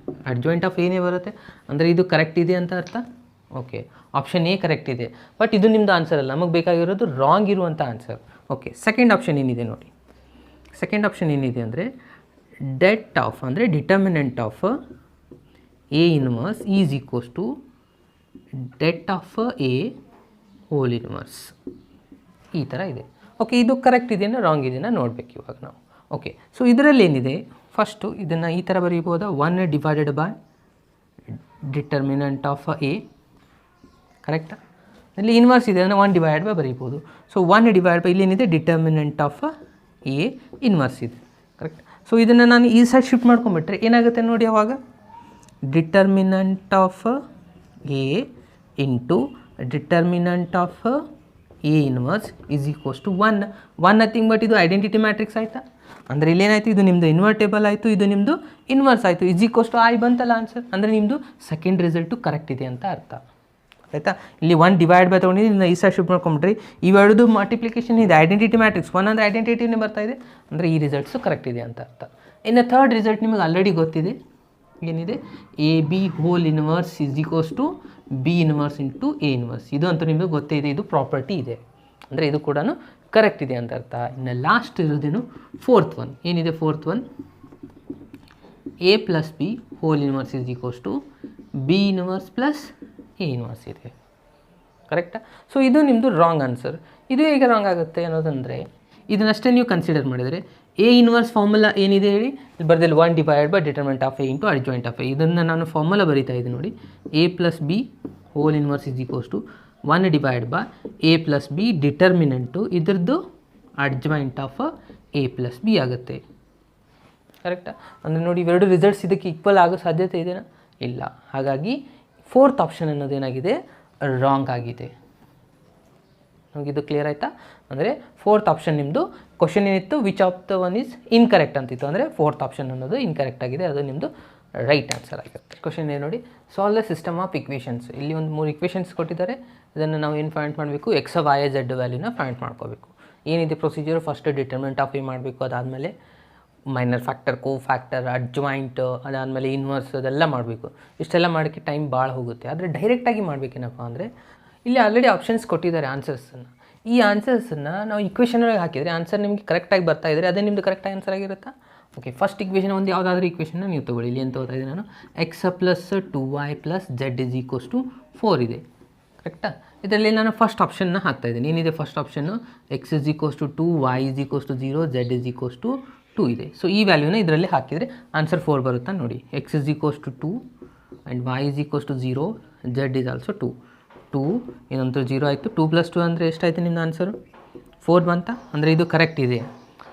ಅಡ್ಜಾಯಿಂಟ್ ಆಫ್ ಏನೇ ಬರುತ್ತೆ. ಅಂದರೆ ಇದು ಕರೆಕ್ಟ್ ಇದೆ ಅಂತ ಅರ್ಥ. ಓಕೆ, ಆಪ್ಷನ್ ಎ ಕರೆಕ್ಟ್ ಇದೆ, ಬಟ್ ಇದು ನಿಮ್ಮದು ಆನ್ಸರ್ ಅಲ್ಲ, ನಮಗೆ ಬೇಕಾಗಿರೋದು ರಾಂಗ್ ಇರುವಂಥ ಆನ್ಸರ್. ಓಕೆ, ಸೆಕೆಂಡ್ ಆಪ್ಷನ್ ಏನಿದೆ ನೋಡಿ. ಸೆಕೆಂಡ್ ಆಪ್ಷನ್ ಏನಿದೆ ಅಂದರೆ ಡೆಟ್ ಆಫ್ ಅಂದರೆ determinant of A inverse is equals to det of A whole inverse. ಈ ಥರ ಇದೆ. ಓಕೆ, ಇದು ಕರೆಕ್ಟ್ ಇದೆಯಾ ರಾಂಗ್ ಇದೆಯಾ ನೋಡಬೇಕು ಇವಾಗ ನಾವು. ಓಕೆ, ಸೊ ಇದರಲ್ಲಿ ಏನಿದೆ, ಫಸ್ಟು ಇದನ್ನು ಈ ಥರ ಬರೀಬೋದಾ, 1 divided by determinant of A. ಕರೆಕ್ಟಾ? ಇಲ್ಲಿ ಇನ್ವರ್ಸ್ ಇದೆ ಅಂದರೆ 1 ಡಿವೈಡ್ ಬೈ ಬರೀಬೋದು. ಸೊ 1 ಡಿವೈಡ್ ಬೈ ಇಲ್ಲಿ ಏನಿದೆ ಡಿಟರ್ಮಿನೆಂಟ್ ಆಫ್ ಎ ಇನ್ವರ್ಸ್ ಇದೆ. ಕರೆಕ್ಟ್? ಸೊ ಇದನ್ನು ನಾನು ಈ ಸೈಡ್ ಶಿಫ್ಟ್ ಮಾಡ್ಕೊಂಬಿಟ್ರೆ ಏನಾಗುತ್ತೆ ನೋಡಿ, ಅವಾಗ determinant of A into determinant of A inverse is equals to 1 nothing but ಇದು ಐಡೆಂಟಿಟಿ ಮ್ಯಾಟ್ರಿಕ್ಸ್ ಆಯಿತಾ. ಅಂದರೆ ಇಲ್ಲೇನಾಯಿತು, ಇದು ನಿಮ್ಮದು ಇನ್ವರ್ಟೇಬಲ್ ಆಯಿತು, ಇದು ನಿಮ್ಮದು ಇನ್ವರ್ಸ್ ಆಯಿತು, ಈಸ್ ಈಕ್ವಲ್ಸ್ ಟು ಐ ಬಂತಲ್ಲ ಆನ್ಸರ್. ಅಂದರೆ ನಿಮ್ಮದು ಸೆಕೆಂಡ್ ರಿಸಲ್ಟು ಕರೆಕ್ಟ್ ಇದೆ ಅಂತ ಅರ್ಥ ಆಯಿತಾ. ಇಲ್ಲಿ 1 ಡಿವೈಡ್ ಬೈ ತೊಗೊಂಡಿದ್ದು ಈ ಸೈಡ್ ಶಿಫ್ಟ್ ಮಾಡ್ಕೊಂಬಿಟ್ರಿ, ಇವೆರಡು ಮಲ್ಟಿಪ್ಲಿಕೇಶನ್ ಇದೆ, ಐಡೆಂಟಿಟಿ ಮ್ಯಾಟ್ರಿಕ್ಸ್ 1 ಅಂದರೆ ಐಡೆಂಟಿಟಿನೇ ಬರ್ತಾ ಇದೆ, ಅಂದರೆ ಈ ರಿಸಲ್ಟ್ಸು ಕರೆಕ್ಟ್ ಇದೆ ಅಂತ ಅರ್ಥ. ಇನ್ನು ಥರ್ಡ್ ರಿಸಲ್ಟ್ ನಿಮಗೆ ಆಲ್ರೆಡಿ ಗೊತ್ತಿದೆ, ಏನಿದೆ A B whole inverse is equals to B inverse into A inverse. ಇದು ಅಂತೂ ನಿಮಗೆ ಗೊತ್ತೇ ಇದೆ, ಇದು ಪ್ರಾಪರ್ಟಿ ಇದೆ, ಅಂದರೆ ಇದು ಕೂಡ ಕರೆಕ್ಟ್ ಇದೆ ಅಂತ ಅರ್ಥ. ಇನ್ನು ಲಾಸ್ಟ್ ಇರೋದೇನು ಫೋರ್ತ್ ಒನ್, ಏನಿದೆ fourth one, A plus B whole inverse is equals to B inverse plus A inverse ಇದೆ. ಕರೆಕ್ಟಾ? ಸೊ ಇದು ನಿಮ್ಮದು ರಾಂಗ್ ಆನ್ಸರ್. ಇದು ಹೇಗೆ ರಾಂಗ್ ಆಗುತ್ತೆ ಅನ್ನೋದಂದರೆ ಇದನ್ನಷ್ಟೇ ನೀವು ಕನ್ಸಿಡರ್ ಮಾಡಿದರೆ ಎ ಇನ್ವರ್ಸ್ ಫಾರ್ಮುಲಾ ಏನಿದೆ ಹೇಳಿ, ಇಲ್ಲಿ ಬರ್ದಲ್ಲಿ 1 divide by determinant of A into adjoint of A. ಇದನ್ನು ನಾನು ಫಾರ್ಮುಲಾ ಬರೀತಾ ಇದ್ದೀನಿ ನೋಡಿ, A plus B whole inverse is equals to 1 divide by A plus B determinant ಇದ್ರದ್ದು adjoint of A plus B ಆಗುತ್ತೆ. ಕರೆಕ್ಟಾ? ಅಂದರೆ ನೋಡಿ ಇವೆರಡು ರಿಸಲ್ಟ್ಸ್ ಇದಕ್ಕೆ ಈಕ್ವಲ್ ಆಗೋ ಸಾಧ್ಯತೆ ಇದೆಯಾ? ಇಲ್ಲ. ಹಾಗಾಗಿ ಫೋರ್ತ್ ಆಪ್ಷನ್ ಅನ್ನೋದೇನಾಗಿದೆ ರಾಂಗ್ ಆಗಿದೆ. ನಮಗಿದು ಕ್ಲಿಯರ್ ಆಯಿತಾ? ಅಂದರೆ ಫೋರ್ತ್ ಆಪ್ಷನ್ ನಿಮ್ಮದು ಕ್ವಶನ್ ಏನಿತ್ತು, which of the one is incorrect ಅಂತಿತ್ತು, ಅಂದರೆ ಫೋರ್ತ್ ಆಪ್ಷನ್ ಅನ್ನೋದು ಇನ್ಕರೆಕ್ಟ್ ಆಗಿದೆ, ಅದು ನಿಮ್ಮದು ರೈಟ್ ಆನ್ಸರ್ ಆಗಿರುತ್ತೆ. ಕ್ವಶನ್ ಏನು ನೋಡಿ, solve the system of equations. ಇಲ್ಲಿ ಒಂದು 3 ಇಕ್ವೇಷನ್ಸ್ ಕೊಟ್ಟಿದ್ದಾರೆ, ಇದನ್ನು ನಾವು ಏನು ಫೈಂಡ್ ಮಾಡಬೇಕು, ಎಕ್ಸ್ ವೈ ಝೆಡ್ ವ್ಯಾಲ್ಯೂನ ಫೈಂಡ್ ಮಾಡ್ಕೋಬೇಕು. ಏನಿದೆ procedure, first determinant of A ಮಾಡಬೇಕು, ಅದಾದಮೇಲೆ ಮೈನರ್ ಫ್ಯಾಕ್ಟರ್, ಕೋ ಫ್ಯಾಕ್ಟರ್, ಅಡ್ಜಾಯಿಂಟ್, ಅದಾದಮೇಲೆ ಇನ್ವರ್ಸ್, ಅದೆಲ್ಲ ಮಾಡಬೇಕು. ಇಷ್ಟೆಲ್ಲ ಮಾಡೋಕ್ಕೆ ಟೈಮ್ ಭಾಳ ಹೋಗುತ್ತೆ. ಆದರೆ ಡೈರೆಕ್ಟಾಗಿ ಮಾಡಬೇಕೇನಪ್ಪ ಅಂದರೆ ಇಲ್ಲಿ ಆಲ್ರೆಡಿ ಆಪ್ಷನ್ಸ್ ಕೊಟ್ಟಿದ್ದಾರೆ ಆನ್ಸರ್ಸನ್ನು. ಈ ಆನ್ಸರ್ಸನ್ನು ನಾವು ಇಕ್ವೇಷನ್ ಒಳಗೆ ಹಾಕಿದರೆ ಆನ್ಸರ್ ನಿಮಗೆ ಕರೆಕ್ಟಾಗಿ ಬರ್ತಾ ಇದ್ದರೆ ಅದೇ ನಿಮ್ಮದು ಕರೆಕ್ಟ್ ಆನ್ಸರ್ ಆಗಿರುತ್ತಾ? ಓಕೆ, ಫಸ್ಟ್ ಇಕ್ವೇಷನ್ ಒಂದು ಯಾವುದಾದ್ರೂ ಇಕ್ವೇಷನ್ನ ನೀವು ತೊಗೊಳ್ಳಿ. ಇಲ್ಲಿ ಏನು ತೊಗೊಳ್ತಾ ಇದ್ದೀನಿ ನಾನು, X plus 2y plus Z is equals to 4 ಇದೆ, ಕರೆಕ್ಟಾ? ಇದರಲ್ಲಿ ನಾನು ಫಸ್ಟ್ ಆಪ್ಷನ್ನ ಹಾಕ್ತಾಯಿದ್ದೀನಿ. ಏನಿದೆ ಫಸ್ಟ್ ಆಪ್ಷನ್ನು? X is equals to 2, y is equals to 0, Z is equals to 2 ಇದೆ. ಸೊ ಈ ವ್ಯಾಲ್ಯೂನ ಇದರಲ್ಲಿ ಹಾಕಿದರೆ ಆನ್ಸರ್ 4 ಬರುತ್ತಾ ನೋಡಿ. X is equals to 2 and y is equals to 0, Z is also 2 ಏನಂತೂ 0 ಆಯಿತು. 2 + 2 ಅಂದರೆ ಎಷ್ಟಾಯಿತು ನಿಮ್ಮ ಆನ್ಸರು? 4 ಬಂತ. ಅಂದರೆ ಇದು ಕರೆಕ್ಟ್ ಇದೆ.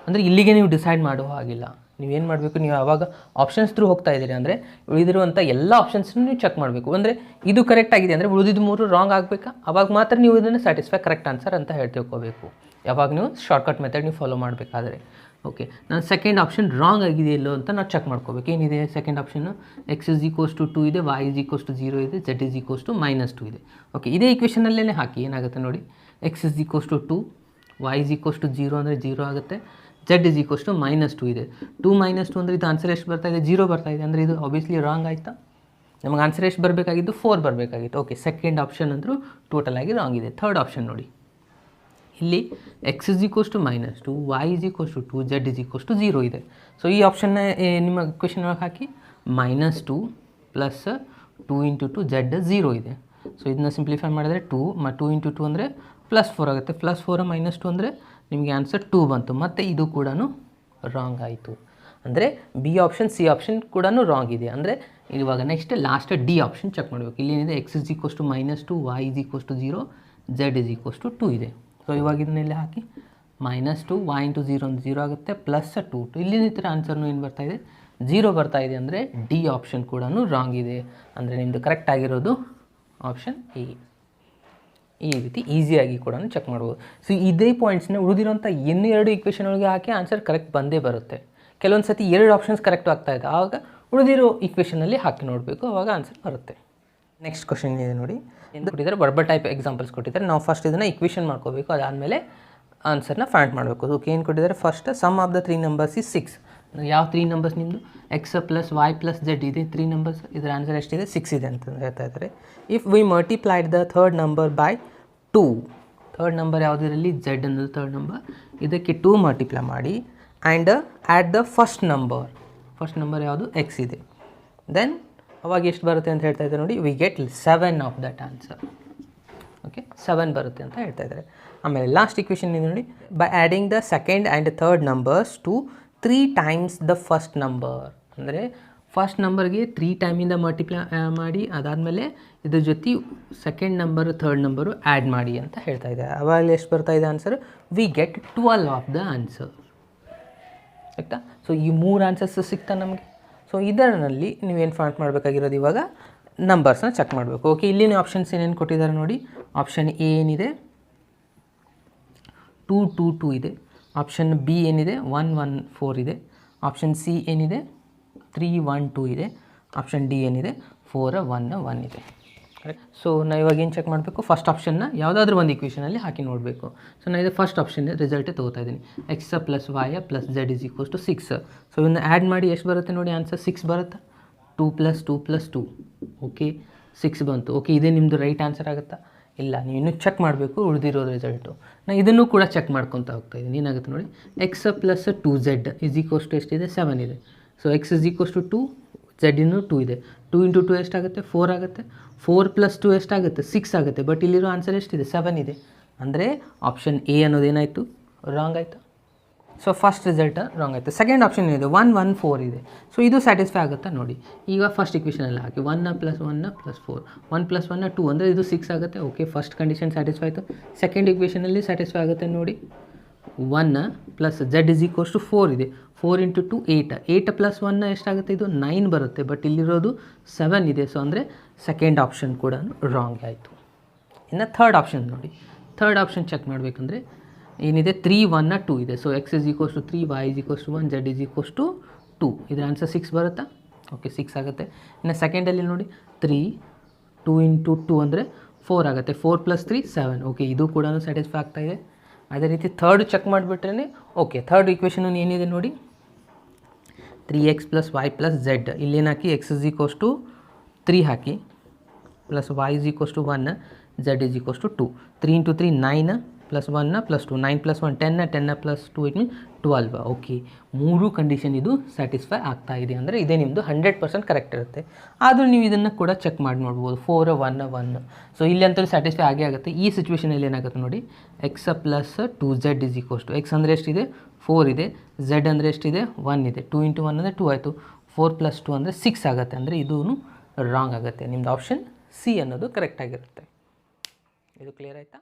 ಅಂದರೆ ಇಲ್ಲಿಗೆ ನೀವು ಡಿಸೈಡ್ ಮಾಡುವ ಹಾಗಿಲ್ಲ. ನೀವೇನು ಮಾಡಬೇಕು, ನೀವು ಆವಾಗ ಆಪ್ಷನ್ಸ್ ಥ್ರೂ ಹೋಗ್ತಾ ಇದ್ದೀರಿ ಅಂದರೆ ಉಳಿದಿರುವಂಥ ಎಲ್ಲ ಆಪ್ಷನ್ಸ್ನು ನೀವು ಚೆಕ್ ಮಾಡಬೇಕು. ಅಂದರೆ ಇದು ಕರೆಕ್ಟ್ ಆಗಿದೆ ಅಂದರೆ ಉಳಿದಿದ್ದು 3 ರಾಂಗ್ ಆಗಬೇಕಾ? ಆವಾಗ ಮಾತ್ರ ನೀವು ಇದನ್ನು ಸ್ಯಾಟಿಸ್ಫೈ ಕರೆಕ್ಟ್ ಆನ್ಸರ್ ಅಂತ ತಿಳ್ಕೋಬೇಕು. ಯಾವಾಗ ನೀವು ಶಾರ್ಟ್ಕಟ್ ಮೆಥಡ್ ನೀವು ಫಾಲೋ ಮಾಡಬೇಕಾದ್ರೆ. ಓಕೆ, ನಾನು ಸೆಕೆಂಡ್ ಆಪ್ಷನ್ ರಾಂಗ್ ಆಗಿದೆ ಇಲ್ಲೋ ಅಂತ ನಾವು ಚೆಕ್ ಮಾಡ್ಕೋಬೇಕು. ಏನಿದೆ ಸೆಕೆಂಡ್ ಆಪ್ಷನ್ನು? ಎಕ್ಸ್ ಇಸ್ ಈಕ್ವಸ್ ಟು 2 ಇದೆ, y ಇಸ್ ಈಕ್ವಸ್ ಟು 0 ಇದೆ, ಜೆಡ್ ಇಸ್ ಈಕ್ವಸ್ ಟು -2 ಇದೆ. ಓಕೆ, ಇದೇ ಇಕ್ವೇಷನಲ್ಲೇ ಹಾಕಿ ಏನಾಗುತ್ತೆ ನೋಡಿ. X is equals to 2, y is equals to 0 ಅಂದರೆ 0 ಆಗುತ್ತೆ, ಜೆಡ್ ಇಸ್ ಈಕ್ವಸ್ ಟು -2 ಇದೆ. 2 - 2 ಅಂದರೆ ಇದು ಆನ್ಸರ್ ಎಷ್ಟು ಬರ್ತಾ ಇದೆ? 0 ಬರ್ತಾ ಇದೆ. ಅಂದರೆ ಇದು ಆಬ್ವಿಯಸ್ಲಿ ರಾಂಗ್ ಆಯಿತಾ? ನಮಗೆ ಆನ್ಸರ್ ಎಷ್ಟು ಬರಬೇಕಾಗಿದ್ದು? 4 ಬರಬೇಕಾಗಿತ್ತು. ಓಕೆ, ಸೆಕೆಂಡ್ ಆಪ್ಷನ್ ಅಂದರೂ ಟೋಟಲ್ ಆಗಿ ರಾಂಗ್ ಇದೆ. ಥರ್ಡ್ ಆಪ್ಷನ್ ನೋಡಿ, ಇಲ್ಲಿ X is equals to -2, y is equals to 2, Z is equals to 0 ಇದೆ. ಸೊ ಈ ಆಪ್ಷನ್ನ ನಿಮ್ಮ ಕ್ವೆಶನ್ ಒಳಗೆ ಹಾಕಿ -2 ಪ್ಲಸ್ 2 × 2 ಜೆಡ್ 0 ಇದೆ. ಸೊ ಇದನ್ನ ಸಿಂಪ್ಲಿಫೈ ಮಾಡಿದರೆ 2 × 2 ಅಂದರೆ +4 ಆಗುತ್ತೆ. +4 -2 ಅಂದರೆ ನಿಮಗೆ ಆನ್ಸರ್ 2 ಬಂತು. ಮತ್ತು ಇದು ಕೂಡ ರಾಂಗ್ ಆಯಿತು. ಅಂದರೆ ಬಿ ಆಪ್ಷನ್, ಸಿ ಆಪ್ಷನ್ ಕೂಡ ರಾಂಗ್ ಇದೆ. ಅಂದರೆ ಇವಾಗ next last D option check ಮಾಡಬೇಕು. ಇಲ್ಲಿ ಏನಿದೆ? X is equals to -2, y is equals to 0, Z is equals to 2 ಇದೆ. ಸೊ ಇವಾಗ ಇದನ್ನೆಲ್ಲ ಹಾಕಿ -2 y × 0 ಅಂದರೆ 0 ಆಗುತ್ತೆ, +2 ಇಲ್ಲಿ ಈ ಥರ ಆನ್ಸರ್ನು ಏನು ಬರ್ತಾ ಇದೆ? 0 ಬರ್ತಾ ಇದೆ. ಅಂದರೆ ಡಿ ಆಪ್ಷನ್ ಕೂಡ ರಾಂಗ್ ಇದೆ. ಅಂದರೆ ನಿಮ್ಮದು ಕರೆಕ್ಟ್ ಆಗಿರೋದು ಆಪ್ಷನ್ ಎ. ಈ ರೀತಿ ಈಸಿಯಾಗಿ ಕೂಡ ಚೆಕ್ ಮಾಡ್ಬೋದು. ಸೊ ಇದೇ ಪಾಯಿಂಟ್ಸ್ನ ಉಳಿದಿರೋಂಥ ಇನ್ನೂ 2 ಇಕ್ವೇಷನ್ ಒಳಗೆ ಹಾಕಿ ಆನ್ಸರ್ ಕರೆಕ್ಟ್ ಬಂದೇ ಬರುತ್ತೆ. ಕೆಲವೊಂದು ಸತಿ 2 ಆಪ್ಷನ್ಸ್ ಕರೆಕ್ಟ್ ಆಗ್ತಾಯಿದೆ, ಆವಾಗ ಉಳಿದಿರೋ ಇಕ್ವೇಷನಲ್ಲಿ ಹಾಕಿ ನೋಡಬೇಕು, ಆವಾಗ ಆನ್ಸರ್ ಬರುತ್ತೆ. ನೆಕ್ಸ್ಟ್ ಕ್ವಶನ್ ಇದೆ ನೋಡಿ. ಎಂದು ಕೊಟ್ಟಿದ್ದಾರೆ ವರ್ಬಲ್ ಟೈಪ್ ಎಕ್ಸಾಂಪಲ್ಸ್ ಕೊಟ್ಟಿದ್ದಾರೆ. ನಾವು ಫಸ್ಟ್ ಇದನ್ನು ಇಕ್ವೇಷನ್ ಮಾಡ್ಕೋಬೇಕು, ಅದಾದಮೇಲೆ ಆನ್ಸರ್ನ ಫೈಂಡ್ ಮಾಡಬೇಕು. ಓಕೆ, ಏನು ಕೊಟ್ಟಿದ್ದಾರೆ? First sum of the 3 numbers is 6. ಯಾವ 3 ನಂಬರ್ಸ್ ನಿಮ್ಮದು? X plus y plus Z ಇದೆ 3 ನಂಬರ್ಸ್. ಇದರ ಆನ್ಸರ್ ಎಷ್ಟಿದೆ? 6 ಇದೆ ಅಂತ ಹೇಳ್ತಾ ಇದ್ದಾರೆ. If we multiplied the third number by 2, third number ಯಾವುದಿರಲಿ? ಜೆಡ್ ಅನ್ನೋದು ಥರ್ಡ್ ನಂಬರ್. ಇದಕ್ಕೆ 2 ಮಲ್ಟಿಪ್ಲೈ ಮಾಡಿ and at the first number ಯಾವುದು? ಎಕ್ಸ್ ಇದೆ. ದೆನ್ ಅವಾಗ ಎಷ್ಟು ಬರುತ್ತೆ ಅಂತ ಹೇಳ್ತಾ ಇದ್ದಾರೆ ನೋಡಿ. We get 7 of that answer. Okay, 7 ಬರುತ್ತೆ ಅಂತ ಹೇಳ್ತಾ ಇದ್ದಾರೆ. ಆಮೇಲೆ ಲಾಸ್ಟ್ ಇಕ್ವೇಷನ್ ಇದೆ ನೋಡಿ. By adding the second and third numbers to 3 times the first number. ಅಂದರೆ ಫಸ್ಟ್ ನಂಬರ್ಗೆ 3 ಟೈಮಿಂದ ಮಲ್ಟಿಪ್ಲೈ ಮಾಡಿ, ಅದಾದಮೇಲೆ ಇದ್ರ ಜೊತೆ second number third number add ಮಾಡಿ ಅಂತ ಹೇಳ್ತಾ ಇದೆ. ಅವಾಗ ಎಷ್ಟು ಬರ್ತಾ ಇದೆ answer? We get 12 of the answer. ಆಯಿತಾ? ಸೊ ಈ 3 ಆನ್ಸರ್ಸ್ ಸಿಗ್ತಾ ನಮಗೆ. ಸೊ ಇದರಲ್ಲಿ ನೀವೇನು ಫೈಂಡ್ ಮಾಡಬೇಕಾಗಿರೋದು ಇವಾಗ ನಂಬರ್ಸ್ನ ಚೆಕ್ ಮಾಡಬೇಕು. ಓಕೆ, ಇಲ್ಲಿನ ಆಪ್ಷನ್ಸ್ ಏನೇನು ಕೊಟ್ಟಿದ್ದಾರೆ ನೋಡಿ. ಆಪ್ಷನ್ ಎ ಏನಿದೆ? 2 2 2 ಇದೆ. ಆಪ್ಷನ್ ಬಿ ಏನಿದೆ? 1 1 4 ಇದೆ. ಆಪ್ಷನ್ ಸಿ ಏನಿದೆ? 3 1 2 ಇದೆ. ಆಪ್ಷನ್ ಡಿ ಏನಿದೆ? 4 1 1 ಇದೆ. ಕರೆಕ್ಟ್. ಸೊ ನಾವು ಇವಾಗ ಏನು ಚೆಕ್ ಮಾಡಬೇಕು? ಫಸ್ಟ್ ಆಪ್ಷನ್ನ ಯಾವುದಾದ್ರೂ ಒಂದು ಇಕ್ವೇಷನಲ್ಲಿ ಹಾಕಿ ನೋಡಬೇಕು. ಸೊ ನಾನು ಇದು ಫಸ್ಟ್ ಆಪ್ಷನ್ ರಿಸಲ್ಟೇ ತೊಗೋತಾ ಇದ್ದೀನಿ. X plus Y plus Z is equals to 6. So ಇದನ್ನು ಆ್ಯಡ್ ಮಾಡಿ ಎಷ್ಟು ಬರುತ್ತೆ ನೋಡಿ ಆನ್ಸರ್? 6 ಬರುತ್ತಾ? 2 + 2 + 2. ಓಕೆ, 6 ಬಂತು. ಓಕೆ, ಇದೇ ನಿಮ್ಮದು ರೈಟ್ ಆನ್ಸರ್ ಆಗುತ್ತಾ? ಇಲ್ಲ, ನೀವು ಇನ್ನೂ ಚೆಕ್ ಮಾಡಬೇಕು ಉಳಿದಿರೋ ರಿಸಲ್ಟು. ನಾನು ಇದನ್ನು ಕೂಡ ಚೆಕ್ ಮಾಡ್ಕೊತಾ ಹೋಗ್ತಾ ಇದ್ದೀನಿ. ಏನಾಗುತ್ತೆ ನೋಡಿ. X plus 2z is equals to ಎಷ್ಟಿದೆ? 7 ಇದೆ. So X is equals to 2, Z ಇನ್ನೂ 2 ಇದೆ. 2 × 2 ಎಷ್ಟಾಗುತ್ತೆ? 4 ಆಗುತ್ತೆ. 4 + 2 ಎಷ್ಟಾಗುತ್ತೆ? 6 ಆಗುತ್ತೆ. ಬಟ್ ಇಲ್ಲಿರೋ ಆನ್ಸರ್ ಎಷ್ಟಿದೆ? 7 ಇದೆ. ಅಂದರೆ ಆಪ್ಷನ್ ಎ ಅನ್ನೋದೇನಾಯಿತು? ರಾಂಗ್ ಆಯಿತು. ಸೊ ಫಸ್ಟ್ ರಿಸಲ್ಟ್ ರಾಂಗ್ ಆಯಿತು. ಸೆಕೆಂಡ್ ಆಪ್ಷನ್ ಏನಿದೆ? 1 1 4 ಇದೆ. ಸೊ ಇದು ಸ್ಯಾಟಿಸ್ಫೈ ಆಗುತ್ತಾ ನೋಡಿ. ಈಗ ಫಸ್ಟ್ ಇಕ್ವೇಷನಲ್ಲಿ ಹಾಕಿ 1 + 1 + 4, 1 + 1 2 ಅಂದರೆ ಇದು 6 ಆಗುತ್ತೆ. ಓಕೆ, ಫಸ್ಟ್ ಕಂಡೀಷನ್ ಸ್ಯಾಟಿಸ್ಫೈ ಆಯಿತು. ಸೆಕೆಂಡ್ ಇಕ್ವೇಷನಲ್ಲಿ ಸ್ಯಾಟಿಸ್ಫೈ ಆಗುತ್ತೆ ನೋಡಿ. 1 plus Z is equals to 4 ಇದೆ. 4 × 2 8. 8 + 1 ಎಷ್ಟಾಗುತ್ತೆ? ಇದು 9 ಬರುತ್ತೆ. ಬಟ್ ಇಲ್ಲಿರೋದು 7 ಇದೆ. ಸೊ ಅಂದರೆ ಸೆಕೆಂಡ್ ಆಪ್ಷನ್ ಕೂಡ ರಾಂಗ್ ಆಯಿತು. ಇನ್ನು ಥರ್ಡ್ ಆಪ್ಷನ್ ನೋಡಿ. ಥರ್ಡ್ ಆಪ್ಷನ್ ಚೆಕ್ ಮಾಡಬೇಕಂದ್ರೆ ಏನಿದೆ? 3 1 2 ಇದೆ. So X is equals to 3, y is equals to 1, Z is equals to 2. ಇದರ ಆನ್ಸರ್ 6 ಬರುತ್ತಾ? ಓಕೆ, 6 ಆಗುತ್ತೆ. ಇನ್ನು ಸೆಕೆಂಡಲ್ಲಿ ನೋಡಿ 3 2 × 2 ಅಂದರೆ 4 ಆಗುತ್ತೆ. 4 + 3 7. ಓಕೆ, ಇದು ಕೂಡ ಸ್ಯಾಟಿಸ್ಫೈ ಆಗ್ತಾಯಿದೆ. ಅದೇ ರೀತಿ ಥರ್ಡ್ ಚೆಕ್ ಮಾಡಿಬಿಟ್ರೆ ಓಕೆ. ಥರ್ಡ್ ಇಕ್ವೇಷನ್ ಏನಿದೆ ನೋಡಿ. 3x + y + z. ಇಲ್ಲೇನು ಹಾಕಿ? ಎಕ್ಸ್ ಇಸ್ ಈಕ್ವಸ್ ಟು 3 ಹಾಕಿ plus y is equals to 1, Z is equals to 2. 3 into 3 9 plus 1 plus 2, 9 plus 1 10, 10 plus 2 it mean 12. Okay, 3 condition ಇದು ಸ್ಯಾಟಿಸ್ಫೈ ಆಗ್ತಾ ಇದೆ ಅಂದರೆ ಇದೇ ನಿಮ್ಮದು 100% ಕರೆಕ್ಟ್ ಇರುತ್ತೆ. ಆದರೂ ನೀವು ಇದನ್ನು ಕೂಡ ಚೆಕ್ ಮಾಡಿ ನೋಡ್ಬೋದು. 4 1 1. ಸೊ ಇಲ್ಲಿ ಅಂತೂ ಸ್ಯಾಟಿಸ್ಫೈ ಆಗೇ ಆಗುತ್ತೆ. ಈ ಸಿಚುವೇಷನಲ್ಲಿ ಏನಾಗುತ್ತೆ ನೋಡಿ, X plus 2z is equals to X ಅಂದರೆ ಎಷ್ಟಿದೆ 4 ಇದೆ, ಝೆಡ್ ಅಂದರೆ ಎಷ್ಟಿದೆ 1 ಇದೆ. 2 ಇಂಟು 1 ಅಂದರೆ 2 ಆಯಿತು. 4 ಪ್ಲಸ್ 2 ಅಂದರೆ 6 ಆಗುತ್ತೆ. ಅಂದರೆ ಇದೂ ರಾಂಗ್ ಆಗುತ್ತೆ. ನಿಮ್ಮದು ಆಪ್ಷನ್ ಸಿ ಅನ್ನೋದು ಕರೆಕ್ಟ್ ಆಗಿರುತ್ತೆ. ಇದು ಕ್ಲಿಯರ್ ಆಯಿತಾ?